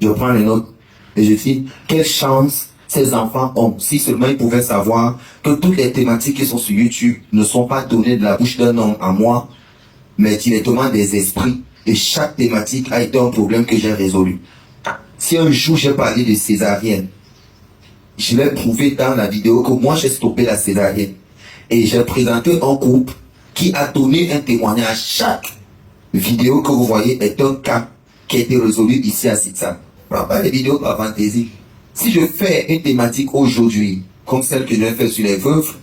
Je prends les notes. Et je dis, quelle chance ces enfants ont. Si seulement ils pouvaient savoir que toutes les thématiques qui sont sur YouTube ne sont pas données de la bouche d'un homme à moi, mais directement des esprits. Et chaque thématique a été un problème que j'ai résolu. Si un jour j'ai parlé de césarienne, je vais prouver dans la vidéo que moi j'ai stoppé la césarienne. Et j'ai présenté un groupe qui a donné un témoignage. Chaque vidéo que vous voyez est un cas qui a été résolu ici à Sitsa. Pas les vidéos par fantaisie. Si je fais une thématique aujourd'hui, comme celle que je vais faire sur les veuves,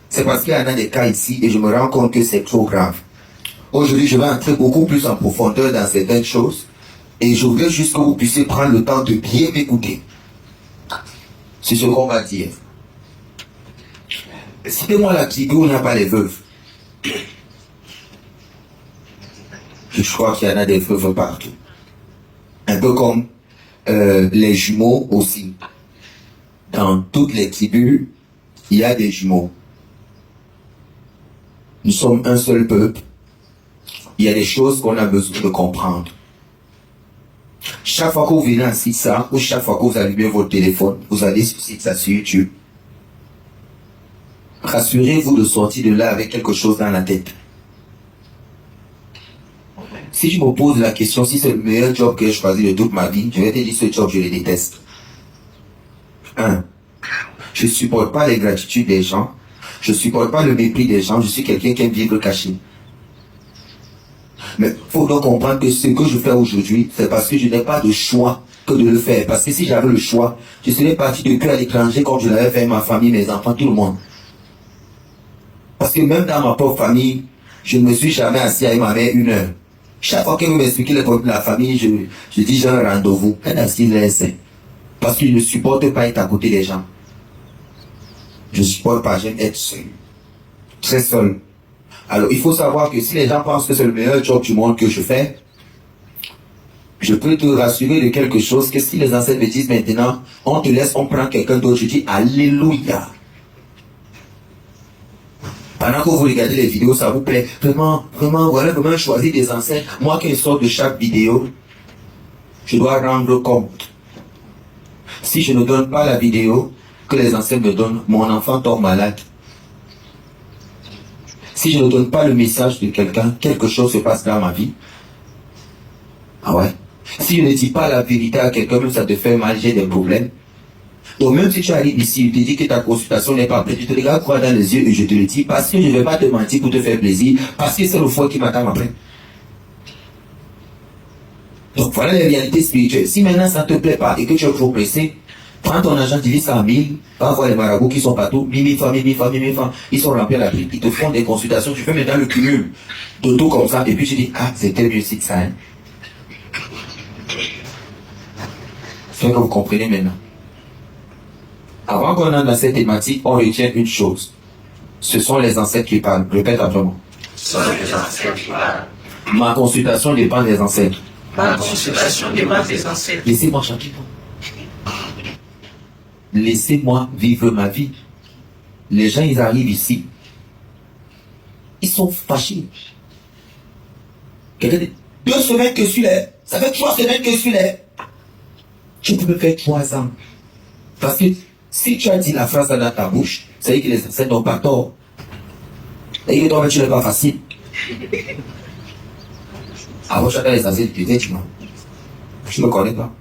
c'est parce qu'il y en a des cas ici et je me rends compte que c'est trop grave. Aujourd'hui, je vais entrer beaucoup plus en profondeur dans certaines choses et je voudrais juste que vous puissiez prendre le temps de bien m'écouter. C'est ce qu'on va dire. Citez-moi la tribu où il n'y a pas les veuves. Je crois qu'il y en a des veuves partout. Un peu comme les jumeaux aussi. Dans toutes les tribus, il y a des jumeaux. Nous sommes un seul peuple. Il y a des choses qu'on a besoin de comprendre. Chaque fois que vous venez à Sitsa, ou chaque fois que vous allumez votre téléphone, vous allez sur Sitsa sur YouTube. Rassurez-vous de sortir de là avec quelque chose dans la tête. Si je me pose la question, si c'est le meilleur job que j'ai choisi de toute ma vie, je vais te dire ce job, je le déteste. 1. Je ne supporte pas l'ingratitude des gens. Je ne supporte pas le mépris des gens. Je suis quelqu'un qui aime vivre caché. Mais il faut donc comprendre que ce que je fais aujourd'hui, c'est parce que je n'ai pas de choix que de le faire. Parce que si j'avais le choix, je serais parti depuis à l'étranger comme je l'avais fait ma famille, mes enfants, tout le monde. Parce que même dans ma propre famille, je ne me suis jamais assis avec ma mère 1 heure. Chaque fois qu'elle m'expliquait les problèmes de la famille, je dis j'ai un rendez-vous. Elle assise laissée. Parce que je ne supporte pas être à côté des gens. Je ne supporte pas, j'aime être seul. Très seul. Alors, il faut savoir que si les gens pensent que c'est le meilleur job du monde que je fais, je peux te rassurer de quelque chose, que si les ancêtres me disent maintenant, on te laisse, on prend quelqu'un d'autre, je dis Alléluia. Pendant que vous regardez les vidéos, ça vous plaît. Vraiment, voilà comment choisir des ancêtres. Moi, qui sort de chaque vidéo, je dois rendre compte. Si je ne donne pas la vidéo que les ancêtres me donnent, mon enfant tombe malade. Si je ne donne pas le message de quelqu'un, quelque chose se passe dans ma vie. Ah ouais. Si je ne dis pas la vérité à quelqu'un, même ça te fait mal, j'ai des problèmes. Donc même si tu arrives ici, je te dis que ta consultation n'est pas prête, tu te regardes droit dans les yeux et je te le dis parce que je ne vais pas te mentir pour te faire plaisir, parce que c'est le foie qui m'attend après. Donc voilà les réalités spirituelles. Si maintenant ça ne te plaît pas et que tu es trop pressé, prends ton argent, divise ça en 1000, va voir les marabouts qui sont partout, 1000 francs, 1000 francs, 1000 francs, ils sont remplis à la brique, ils te font des consultations, tu fais maintenant le cumul de tout comme ça, et puis tu dis, ah, c'était mieux si ça, hein. C'est que vous comprenez maintenant. Avant qu'on entre dans cette thématique, on retient une chose. Ce sont les ancêtres qui parlent. Répète après moi. Ce sont les ancêtres qui parlent. Ma consultation dépend des ancêtres. Ma consultation dépend des ancêtres. Laissez-moi chanter. Laissez-moi vivre ma vie. Les gens, ils arrivent ici. Ils sont fâchés. Quelqu'un dit, 2 semaines que je suis là. Ça fait 3 semaines que je suis là. Je peux me faire 3 ans. Parce que si tu as dit la phrase dans ta bouche, ça veut dire que les ancêtres n'ont pas tort. Ça veut dire que toi-même tu n'es pas facile. Avant chacun les ancêtres, tu dis, je ne me connais pas.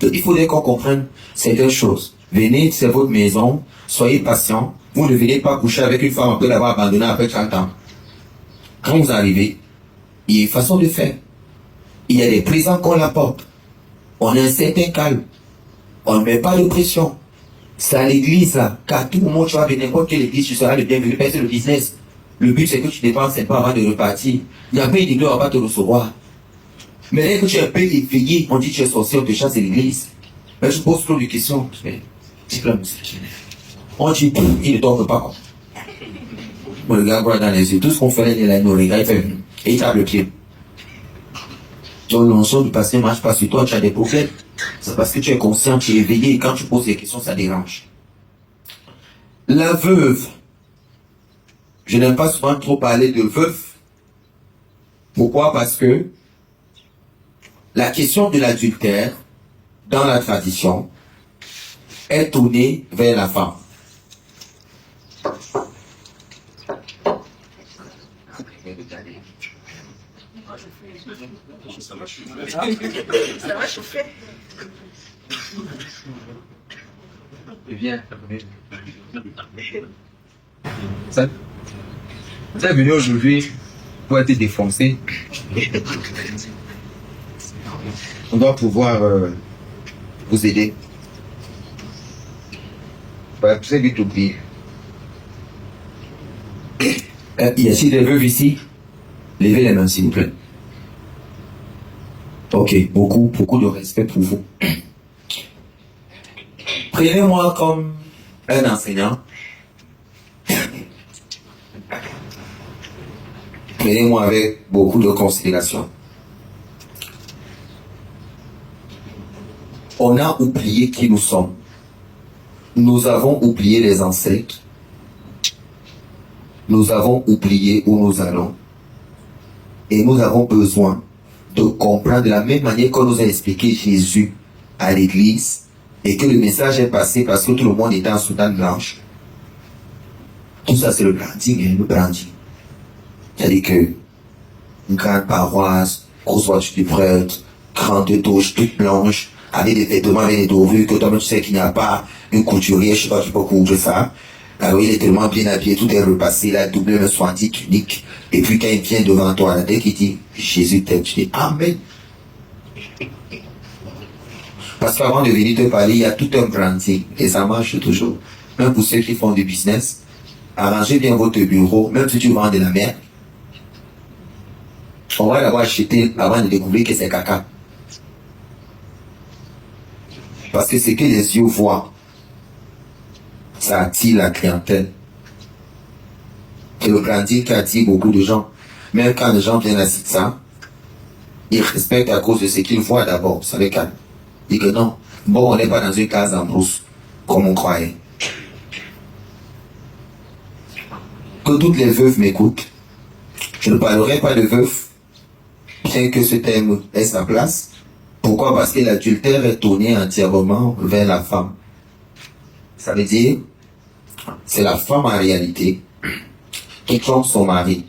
Donc il faudrait qu'on comprenne certaines choses. Venez, c'est votre maison, soyez patient. Vous ne venez pas coucher avec une femme après l'avoir abandonnée après 30 ans. Quand vous arrivez, il y a une façon de faire. Il y a des présents qu'on apporte. On a un certain calme. On ne met pas de pression. C'est à l'église là, qu'à tout moment tu vas venir n'importe quelle église, tu seras le bienvenu. C'est le business. Le but, c'est que tu dépenses pas avant de repartir. Il n'y a pas une église, on va pas te recevoir. Mais dès que tu es un peu éveillé, on dit que tu es sorcier, on te chasse de l'église. Mais je pose trop de questions. C'est la musique. On dit, il ne tombe pas. On le regarde dans les yeux. Tout ce qu'on fait, il nous regarde, il fait, et il tape le pied. Donc, l'onction du passé ne marche pas sur toi, tu as des problèmes. C'est parce que tu es conscient, tu es éveillé, et quand tu poses des questions, ça dérange. La veuve. Je n'aime pas souvent trop parler de veuve. Pourquoi? Parce que la question de l'adultère, dans la tradition, est tournée vers la femme. Ça va chauffer. Viens. Ça est venu aujourd'hui pour être défoncé. On doit pouvoir vous aider. Bah, très vite oublié. Y a-t-il des veuves ici? Levez les mains, s'il vous plaît. Ok, beaucoup de respect pour vous. Prenez-moi comme un enseignant. Prenez-moi avec beaucoup de considération. On a oublié qui nous sommes. Nous avons oublié les ancêtres. Nous avons oublié où nous allons. Et nous avons besoin de comprendre de la même manière qu'on nous a expliqué Jésus à l'église et que le message est passé parce que tout le monde était en soutane blanche. Tout ça, c'est le branding, le branding. C'est-à-dire que une grande paroisse, grosse voiture du prêtre, grande douche toute blanche, avec des vêtements, avec des dorures, que toi-même tu sais qu'il n'y a pas une couturière, je sais pas qui peut couvrir ça. Alors il est tellement bien habillé, tout est repassé, la double soigné, tunique. Et puis quand il vient devant toi, dès qu'il dit Jésus t'aime, tu dis Amen. Parce qu'avant de venir te parler, il y a tout un branding. Et ça marche toujours. Même pour ceux qui font du business, arrangez bien votre bureau, même si tu vends de la merde. On va l'avoir acheté avant de découvrir que c'est caca. Parce que ce que les yeux voient, ça attire la clientèle. C'est le branding qui attire beaucoup de gens. Même quand les gens viennent à ça, ils respectent à cause de ce qu'ils voient d'abord. Vous savez quand ils disent que non, bon, on n'est pas dans une case en brousse, comme on croyait. Que toutes les veuves m'écoutent. Je ne parlerai pas de veuves, bien que ce thème ait sa place. Pourquoi? Parce que l'adultère est tourné entièrement vers la femme. Ça veut dire, c'est la femme en réalité qui trompe son mari.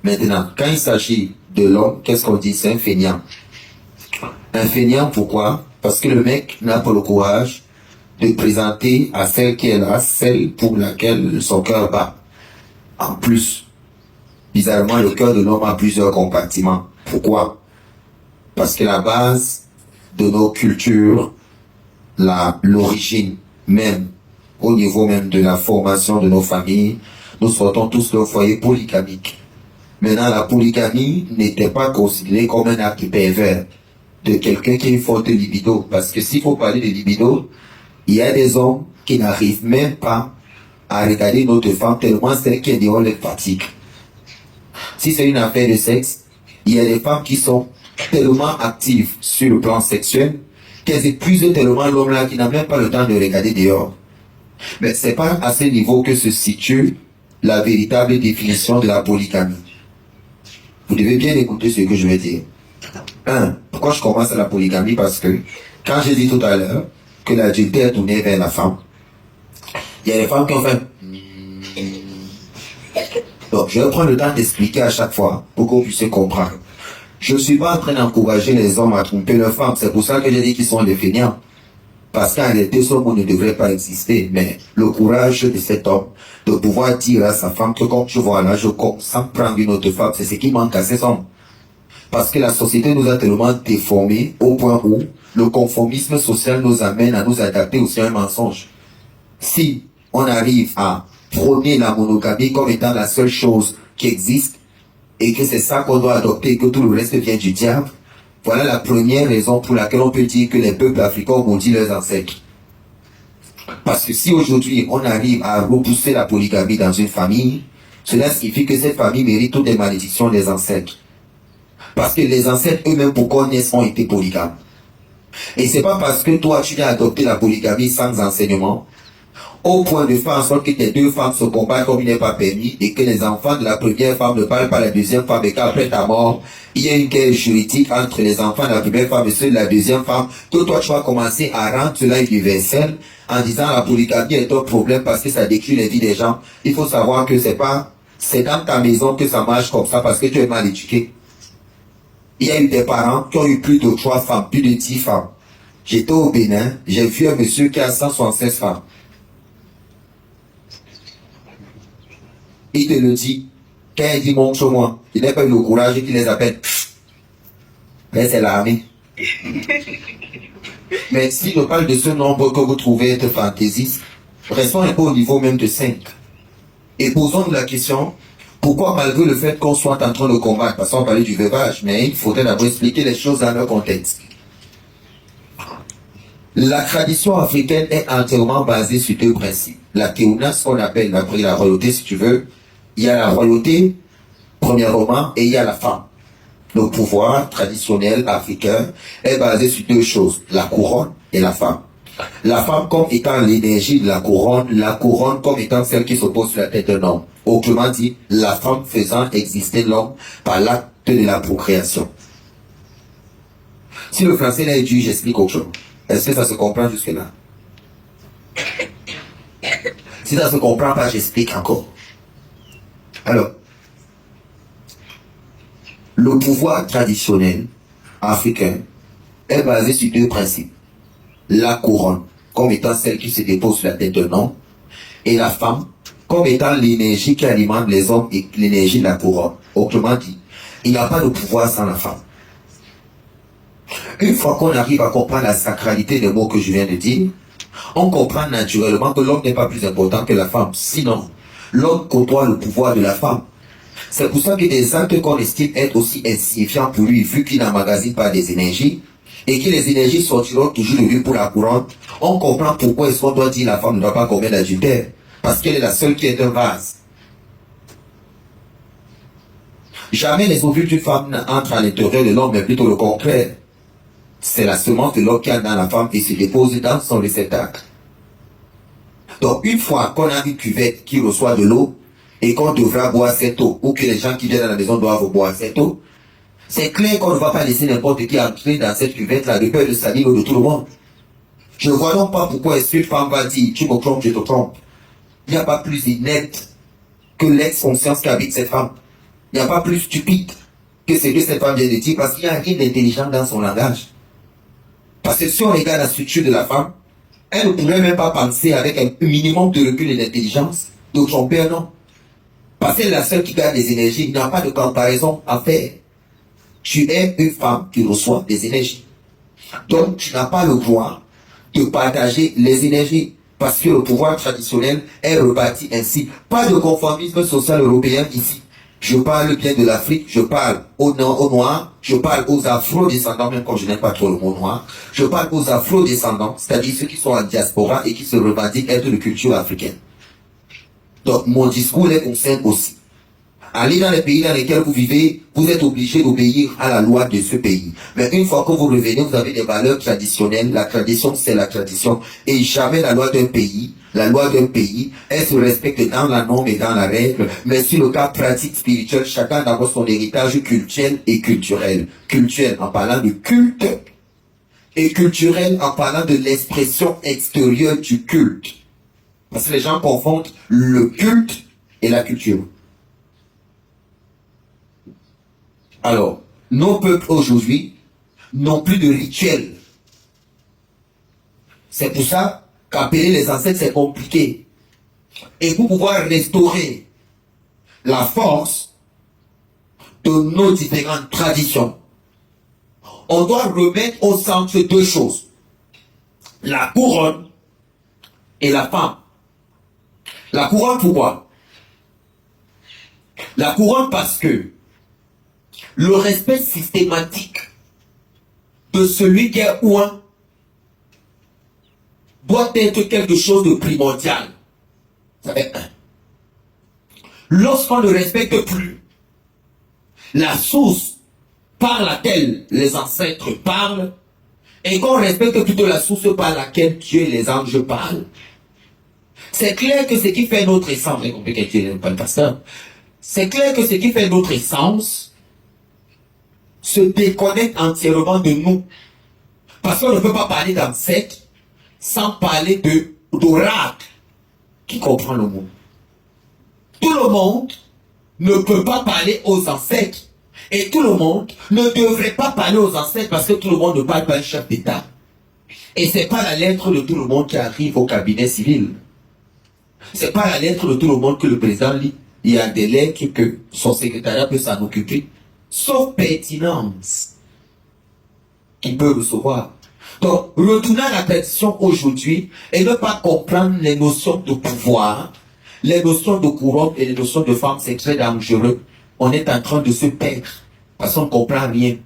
Maintenant, quand il s'agit de l'homme, qu'est-ce qu'on dit? C'est un feignant. Un feignant, pourquoi? Parce que le mec n'a pas le courage de présenter à celle qui est là, celle pour laquelle son cœur bat. En plus, bizarrement, le cœur de l'homme a plusieurs compartiments. Pourquoi? Parce que la base de nos cultures, l'origine même, au niveau même de la formation de nos familles, nous sortons tous d'un foyer polygamique. Maintenant, la polygamie n'était pas considérée comme un acte pervers de quelqu'un qui a une forte libido. Parce que s'il faut parler de libido, il y a des hommes qui n'arrivent même pas à regarder notre femme tellement celle qui est dehors les fatigue. Si c'est une affaire de sexe, il y a des femmes qui sont tellement actives sur le plan sexuel qu'elles épuisent tellement l'homme là qui n'a même pas le temps de regarder dehors. Mais c'est pas à ce niveau que se situe la véritable définition de la polygamie. Vous devez bien écouter ce que je vais dire. Pourquoi je commence à la polygamie? Parce que quand j'ai dit tout à l'heure que l'adultère est tourné vers la femme, il y a des femmes qui ont fait donc je vais prendre le temps d'expliquer à chaque fois pour que vous puissiez comprendre. Je ne suis pas en train d'encourager les hommes à tromper leurs femmes. C'est pour ça que j'ai dit qu'ils sont des feignants. Parce qu'en réalité, ce mot ne devrait pas exister. Mais le courage de cet homme de pouvoir dire à sa femme que comme tu vois là, je compte sans prendre une autre femme, c'est ce qui manque à ces hommes. Parce que la société nous a tellement déformés au point où le conformisme social nous amène à nous adapter aussi à un mensonge. Si on arrive à prôner la monogamie comme étant la seule chose qui existe et que c'est ça qu'on doit adopter et que tout le reste vient du diable, voilà la première raison pour laquelle on peut dire que les peuples africains ont maudit leurs ancêtres. Parce que si aujourd'hui on arrive à repousser la polygamie dans une famille, cela signifie que cette famille mérite toutes les malédictions des ancêtres. Parce que les ancêtres eux-mêmes, pour qu'on naisse, ont été polygames. Et c'est pas parce que toi tu viens adopter la polygamie sans enseignement, au point de faire en sorte que tes deux femmes se combattent comme il n'est pas permis et que les enfants de la première femme ne parlent pas à la deuxième femme et qu'après ta mort, il y a une guerre juridique entre les enfants de la première femme et ceux de la deuxième femme, que toi tu vas commencer à rendre cela universel en disant la polygamie est un problème parce que ça détruit les vies des gens. Il faut savoir que c'est dans ta maison que ça marche comme ça parce que tu es mal éduqué. Il y a eu des parents qui ont eu plus de 3 femmes, plus de 10 femmes. J'étais au Bénin, j'ai vu un monsieur qui a 176 femmes. Il te le dit. Quand il dit montre-moi, il n'a pas eu le courage qu'il les appelle. Mais c'est l'armée. Mais si je parle de ce nombre que vous trouvez être fantaisiste, restons un peu au niveau même de 5. Et posons-nous la question, pourquoi malgré le fait qu'on soit en train de combattre, parce qu'on parlait du veuvage, mais il faudrait d'abord expliquer les choses dans leur contexte. La tradition africaine est entièrement basée sur 2 principes. La théouna, ce qu'on appelle la royauté, si tu veux. Il y a la royauté, premièrement, et il y a la femme. Le pouvoir traditionnel africain est basé sur 2 choses, la couronne et la femme. La femme comme étant l'énergie de la couronne comme étant celle qui se pose sur la tête d'un homme. Autrement dit, la femme faisant exister l'homme par l'acte de la procréation. Si le français là est dur, j'explique autre chose. Est-ce que ça se comprend jusque-là? Si ça se comprend pas, j'explique encore. Alors, le pouvoir traditionnel africain est basé sur 2 principes. La couronne, comme étant celle qui se dépose sur la tête d'un homme, et la femme, comme étant l'énergie qui alimente les hommes et l'énergie de la couronne. Autrement dit, il n'y a pas de pouvoir sans la femme. Une fois qu'on arrive à comprendre la sacralité des mots que je viens de dire, on comprend naturellement que l'homme n'est pas plus important que la femme. Sinon, l'homme côtoie le pouvoir de la femme. C'est pour ça que des actes qu'on estime être aussi insignifiants pour lui, vu qu'il n'emmagasine pas des énergies, et que les énergies sortiront toujours de lui pour la couronne, on comprend pourquoi est-ce qu'on doit dire la femme ne doit pas commettre l'adultère. Parce qu'elle est la seule qui est un vase. Jamais les ovules d'une femme n'entrent à l'intérieur de l'homme, mais plutôt le contraire. C'est la semence de l'homme qui est dans la femme et se dépose dans son réceptacle. Donc une fois qu'on a une cuvette qui reçoit de l'eau et qu'on devra boire cette eau, ou que les gens qui viennent à la maison doivent boire cette eau, c'est clair qu'on ne va pas laisser n'importe qui entrer dans cette cuvette-là de peur de salir l'eau de tout le monde. Je ne vois donc pas pourquoi est-ce qu'une femme va dire « tu me trompes, je te trompe ». Il n'y a pas plus inepte que l'ex-conscience qui habite cette femme. Il n'y a pas plus stupide que ce que cette femme vient de dire parce qu'il n'y a rien d'intelligent dans son langage. Parce que si on regarde la structure de la femme, elle ne pourrait même pas penser avec un minimum de recul et d'intelligence de tromper un homme. Parce qu'elle est la seule qui garde des énergies. Il n'y a pas de comparaison à faire. Tu es une femme qui reçoit des énergies. Donc, tu n'as pas le droit de partager les énergies. Parce que le pouvoir traditionnel est rebâti ainsi. Pas de conformisme social européen ici. Je parle bien de l'Afrique, je parle aux Noirs, je parle aux Afro-descendants, même quand je n'aime pas trop le mot noir. Je parle aux Afro-descendants, c'est-à-dire ceux qui sont en diaspora et qui se revendiquent être de culture africaine. Donc, mon discours les concerne aussi. Allez dans les pays dans lesquels vous vivez, vous êtes obligé d'obéir à la loi de ce pays. Mais une fois que vous revenez, vous avez des valeurs traditionnelles. La tradition, c'est la tradition. Et jamais la loi d'un pays, elle se respecte dans la norme et dans la règle. Mais sur le cas pratique spirituel, chacun a son héritage culturel et culturel. Culturel en parlant de culte et culturel en parlant de l'expression extérieure du culte. Parce que les gens confondent le culte et la culture. Alors, nos peuples aujourd'hui n'ont plus de rituel. C'est pour ça qu'appeler les ancêtres, c'est compliqué. Et pour pouvoir restaurer la force de nos différentes traditions, on doit remettre au centre 2 choses. La couronne et la femme. La couronne, pourquoi? La couronne parce que le respect systématique de celui qui est oint doit être quelque chose de primordial. Ça fait un. Lorsqu'on ne respecte plus la source par laquelle les ancêtres parlent, et qu'on respecte plutôt la source par laquelle Dieu et les anges parlent, c'est clair que ce qui fait notre essence, j'ai compris que Dieu n'est pas le pasteur, c'est clair que ce qui fait notre essence se déconnecte entièrement de nous. Parce qu'on ne peut pas parler d'ancêtres sans parler d'oracle qui comprend le mot. Tout le monde ne peut pas parler aux ancêtres. Et tout le monde ne devrait pas parler aux ancêtres parce que tout le monde ne parle pas un chef d'État. Et c'est pas la lettre de tout le monde qui arrive au cabinet civil. C'est pas la lettre de tout le monde que le président lit. Il y a des lettres que son secrétariat peut s'en occuper. Sauf pertinence qu'il peut recevoir. Donc, retourner à la tradition aujourd'hui et ne pas comprendre les notions de pouvoir, les notions de couronne et les notions de femme, c'est très dangereux. On est en train de se perdre parce qu'on ne comprend rien.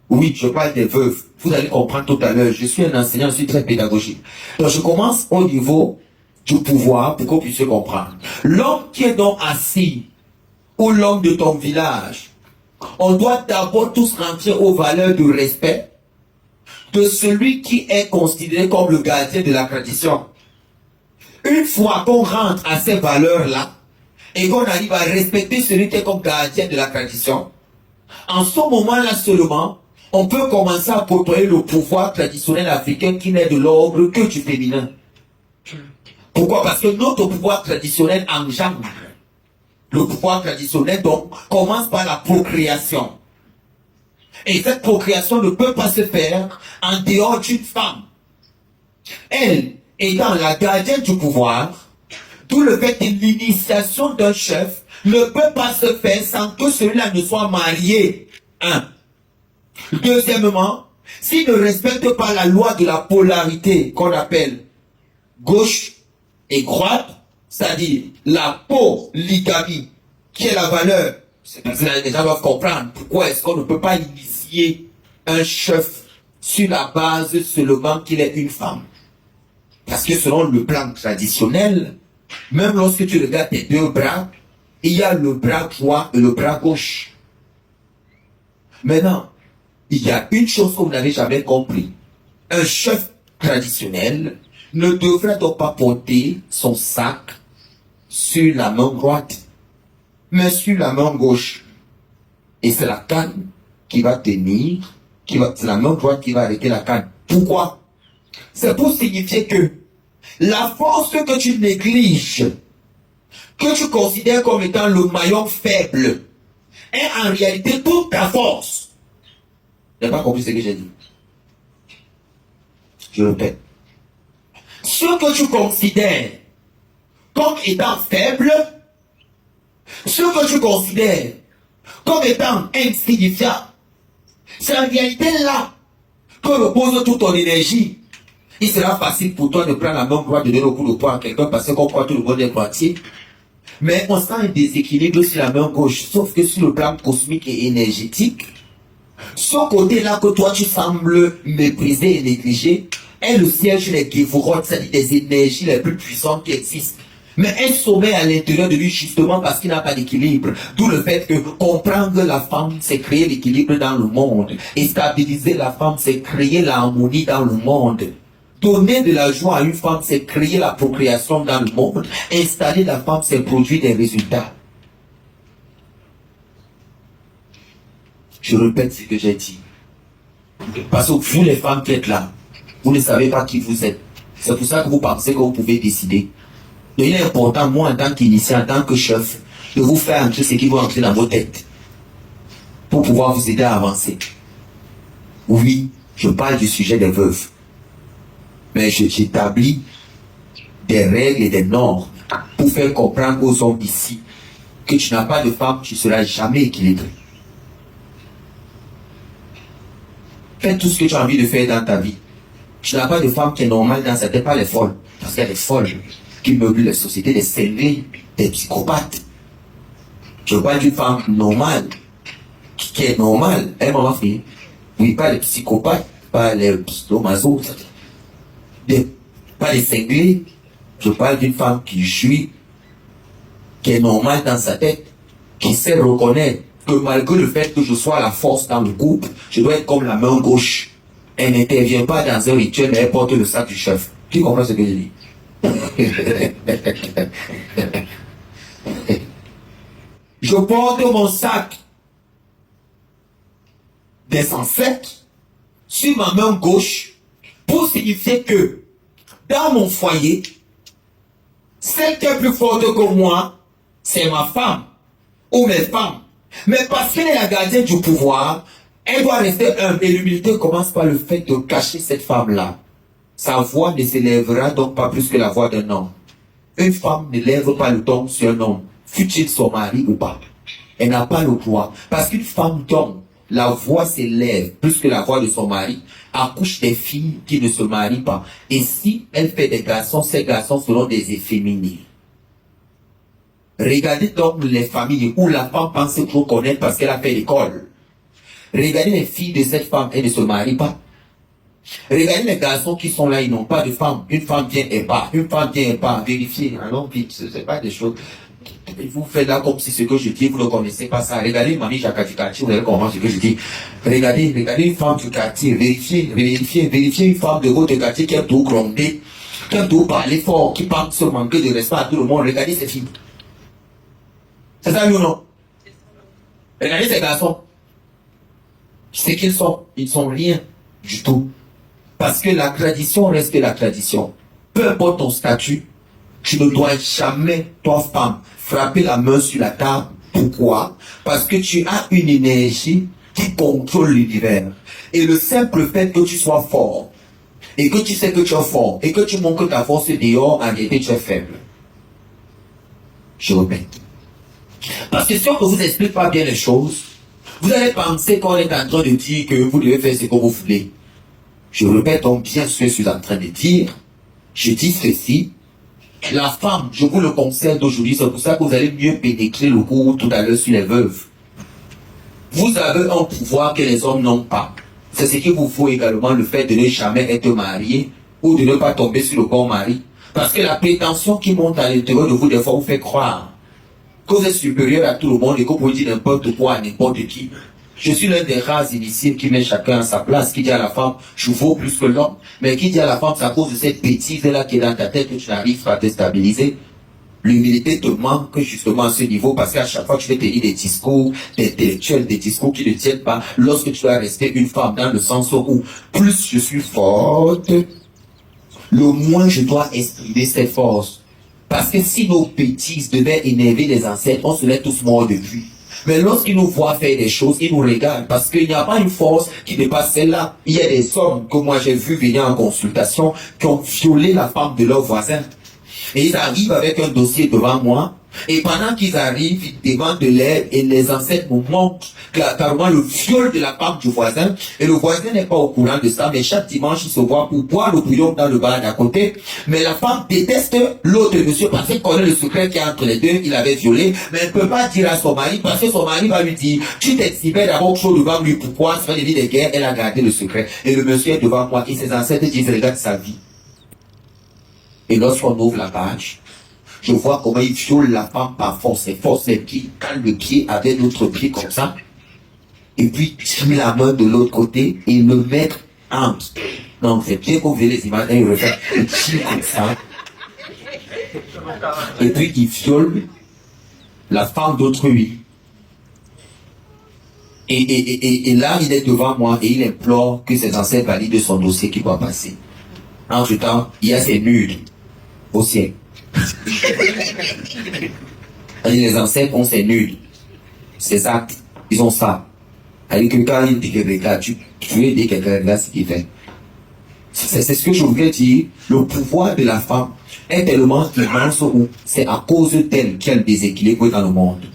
Oui, je parle des veuves. Vous allez comprendre tout à l'heure. Je suis un enseignant, je suis très pédagogique. Donc, je commence au niveau du pouvoir pour qu'on puisse comprendre. L'homme qui est donc assis ou l'homme de ton village, on doit d'abord tous rentrer aux valeurs du respect de celui qui est considéré comme le gardien de la tradition. Une fois qu'on rentre à ces valeurs-là, et qu'on arrive à respecter celui qui est comme gardien de la tradition, en ce moment-là seulement, on peut commencer à côtoyer le pouvoir traditionnel africain qui n'est de l'ordre que du féminin. Pourquoi? Parce que notre pouvoir traditionnel engendre. Le pouvoir traditionnel, donc, commence par la procréation. Et cette procréation ne peut pas se faire en dehors d'une femme. Elle, étant la gardienne du pouvoir, tout le fait que l'initiation d'un chef ne peut pas se faire sans que celui-là ne soit marié. Un. Deuxièmement, s'il ne respecte pas la loi de la polarité qu'on appelle gauche et droite, c'est-à-dire la polygamie, qui est la valeur, les gens doivent comprendre pourquoi est-ce qu'on ne peut pas initier un chef sur la base seulement qu'il est une femme. Parce que selon le plan traditionnel, même lorsque tu regardes tes deux bras, il y a le bras droit et le bras gauche. Maintenant, il y a une chose que vous n'avez jamais compris. Un chef traditionnel ne devrait donc pas porter son sac sur la main droite, mais sur la main gauche. Et c'est la canne qui va tenir, c'est la main droite qui va arrêter la canne. Pourquoi? C'est pour signifier que la force que tu négliges, que tu considères comme étant le maillon faible, est en réalité toute ta force. Tu n'as pas compris ce que j'ai dit? Je répète. Ce que tu considères comme étant faible, ce que tu considères comme étant insignifiant, c'est en réalité là que repose toute ton énergie. Il sera facile pour toi de prendre la main droite, de donner le coup de poing à quelqu'un parce qu'on croit tout le monde est droitier. Mais on sent un déséquilibre sur la main gauche, sauf que sur le plan cosmique et énergétique, ce côté-là que toi tu sembles mépriser et négliger est le siège des Gévourotes, c'est-à-dire des énergies les plus puissantes qui existent. Mais un sommet à l'intérieur de lui justement parce qu'il n'a pas d'équilibre. D'où le fait que comprendre la femme, c'est créer l'équilibre dans le monde. Et stabiliser la femme, c'est créer l'harmonie dans le monde. Donner de la joie à une femme, c'est créer la procréation dans le monde. Installer la femme, c'est produire des résultats. Je répète ce que j'ai dit. Parce que vous les femmes qui êtes là, vous ne savez pas qui vous êtes. C'est pour ça que vous pensez que vous pouvez décider. Donc il est important, moi en tant qu'initié, en tant que chef, de vous faire entrer ce qui va entrer dans vos têtes. Pour pouvoir vous aider à avancer. Oui, je parle du sujet des veuves. Mais j'établis des règles et des normes pour faire comprendre aux hommes ici que tu n'as pas de femme, tu ne seras jamais équilibré. Fais tout ce que tu as envie de faire dans ta vie. Tu n'as pas de femme qui est normale dans sa tête, pas les folles, parce qu'elle est folle. qui meublent la société, des cinglés, des psychopathes. Je parle d'une femme normale, qui est normale, hein, maman fille. Oui, pas les psychopathes, pas les psychomasos, pas les cinglés. Je parle d'une femme qui jouit, qui est normale dans sa tête, qui sait reconnaître que malgré le fait que je sois la force dans le couple, je dois être comme la main gauche. Elle n'intervient pas dans un rituel, mais elle porte le sac du chef. Tu comprends ce que je dis? Je porte mon sac des ancêtres sur ma main gauche pour signifier que dans mon foyer, celle qui est plus forte que moi, c'est ma femme ou mes femmes. Mais parce qu'elle est la gardienne du pouvoir, elle doit rester humble. Et l'humilité commence par le fait de cacher cette femme-là. Sa voix ne s'élèvera donc pas plus que la voix d'un homme. Une femme ne lève pas le ton sur un homme, fût-il son mari ou pas. Elle n'a pas le droit. Parce qu'une femme tombe, la voix s'élève plus que la voix de son mari, accouche des filles qui ne se marient pas. Et si elle fait des garçons, ces garçons seront des efféminés. Regardez donc les familles où la femme pense trop connaître parce qu'elle a fait l'école. Regardez les filles de cette femme, elles ne se marient pas. Regardez les garçons qui sont là, ils n'ont pas de femme. Une femme vient et part. Une femme vient et part. Vérifiez. Allons vite. Ce n'est pas des choses. Vous faites là comme si ce que je dis, vous ne connaissez pas ça. Regardez Mamie Jacques du quartier, vous allez comprendre ce que je dis. Regardez une femme du quartier. Vérifiez une femme de votre quartier qui aime tout gronder, qui aime tout parler fort, qui parle se manquer de respect à tout le monde. Regardez ces filles. C'est ça, ou non? Regardez ces garçons. C'est qu'ils sont, ils ne sont rien du tout. Parce que la tradition reste la tradition. Peu importe ton statut, tu ne dois jamais, toi femme, frapper la main sur la table. Pourquoi? Parce que tu as une énergie qui contrôle l'univers. Et le simple fait que tu sois fort, et que tu sais que tu es fort, et que tu montres ta force dehors, en réalité tu es faible. Je répète. Parce que si on ne vous explique pas bien les choses, vous allez penser qu'on est en train de dire que vous devez faire ce que vous voulez. Je répète donc bien ce que je suis en train de dire. Je dis ceci. La femme, je vous le conseille d'aujourd'hui, c'est pour ça que vous allez mieux pénétrer le cours tout à l'heure sur les veuves. Vous avez un pouvoir que les hommes n'ont pas. C'est ce qu'il vous faut également, le fait de ne jamais être marié ou de ne pas tomber sur le bon mari. Parce que la prétention qui monte à l'intérieur de vous, des fois, vous fait croire que vous êtes supérieur à tout le monde et que vous pouvez dire n'importe quoi à n'importe qui. Je suis l'un des rares initiés qui met chacun à sa place, qui dit à la femme, je vaux plus que l'homme, mais qui dit à la femme, c'est à cause de cette bêtise-là qui est dans ta tête que tu n'arrives pas à te stabiliser. L'humilité te manque justement à ce niveau parce qu'à chaque fois que tu fais tenir des discours d'intellectuels, des discours qui ne tiennent pas, lorsque tu dois rester une femme dans le sens où plus je suis forte, le moins je dois exprimer cette force. Parce que si nos bêtises devaient énerver les ancêtres, on serait tous morts depuis. Mais lorsqu'ils nous voient faire des choses, ils nous regardent parce qu'il n'y a pas une force qui dépasse celle-là. Il y a des hommes que moi j'ai vu venir en consultation qui ont violé la femme de leur voisin. Et ils arrivent avec un dossier devant moi. Et pendant qu'ils arrivent, ils demandent de l'aide et les ancêtres nous montrent carrément le viol de la femme du voisin. Et le voisin n'est pas au courant de ça, mais chaque dimanche, il se voit pour boire le bouillon dans le bar d'à côté. Mais la femme déteste l'autre monsieur parce qu'elle connaît le secret qu'il y a entre les deux. Il avait violé, mais elle ne peut pas dire à son mari parce que son mari va lui dire, tu t'exhibais d'abord chaud devant lui, pourquoi? Ça fait des vies de guerre, elle a gardé le secret. Et le monsieur est devant moi et ses ancêtres disent, regarde sa vie. Et lorsqu'on ouvre la page, je vois comment il viole la femme par force. Et force les pieds, calme le pied avec l'autre pied comme ça. Et puis, il met la main de l'autre côté et le met en. Donc, c'est bien qu'on voit les images. Et il refait le pied comme ça. Et puis, il viole la femme d'autrui. Et là, il est devant moi et il implore que ses ancêtres valident son dossier qui doit passer. Entre-temps, il y a ces nudes au ciel. Les ancêtres ont ces nudes, ces actes, ils ont ça. Avec que quand il dit que regarde, tu veux aider quelqu'un, regarde ce qu'il fait. C'est ce que je voulais dire. Le pouvoir de la femme est tellement immense où c'est à cause d'elle qu'il y a le déséquilibre dans le monde.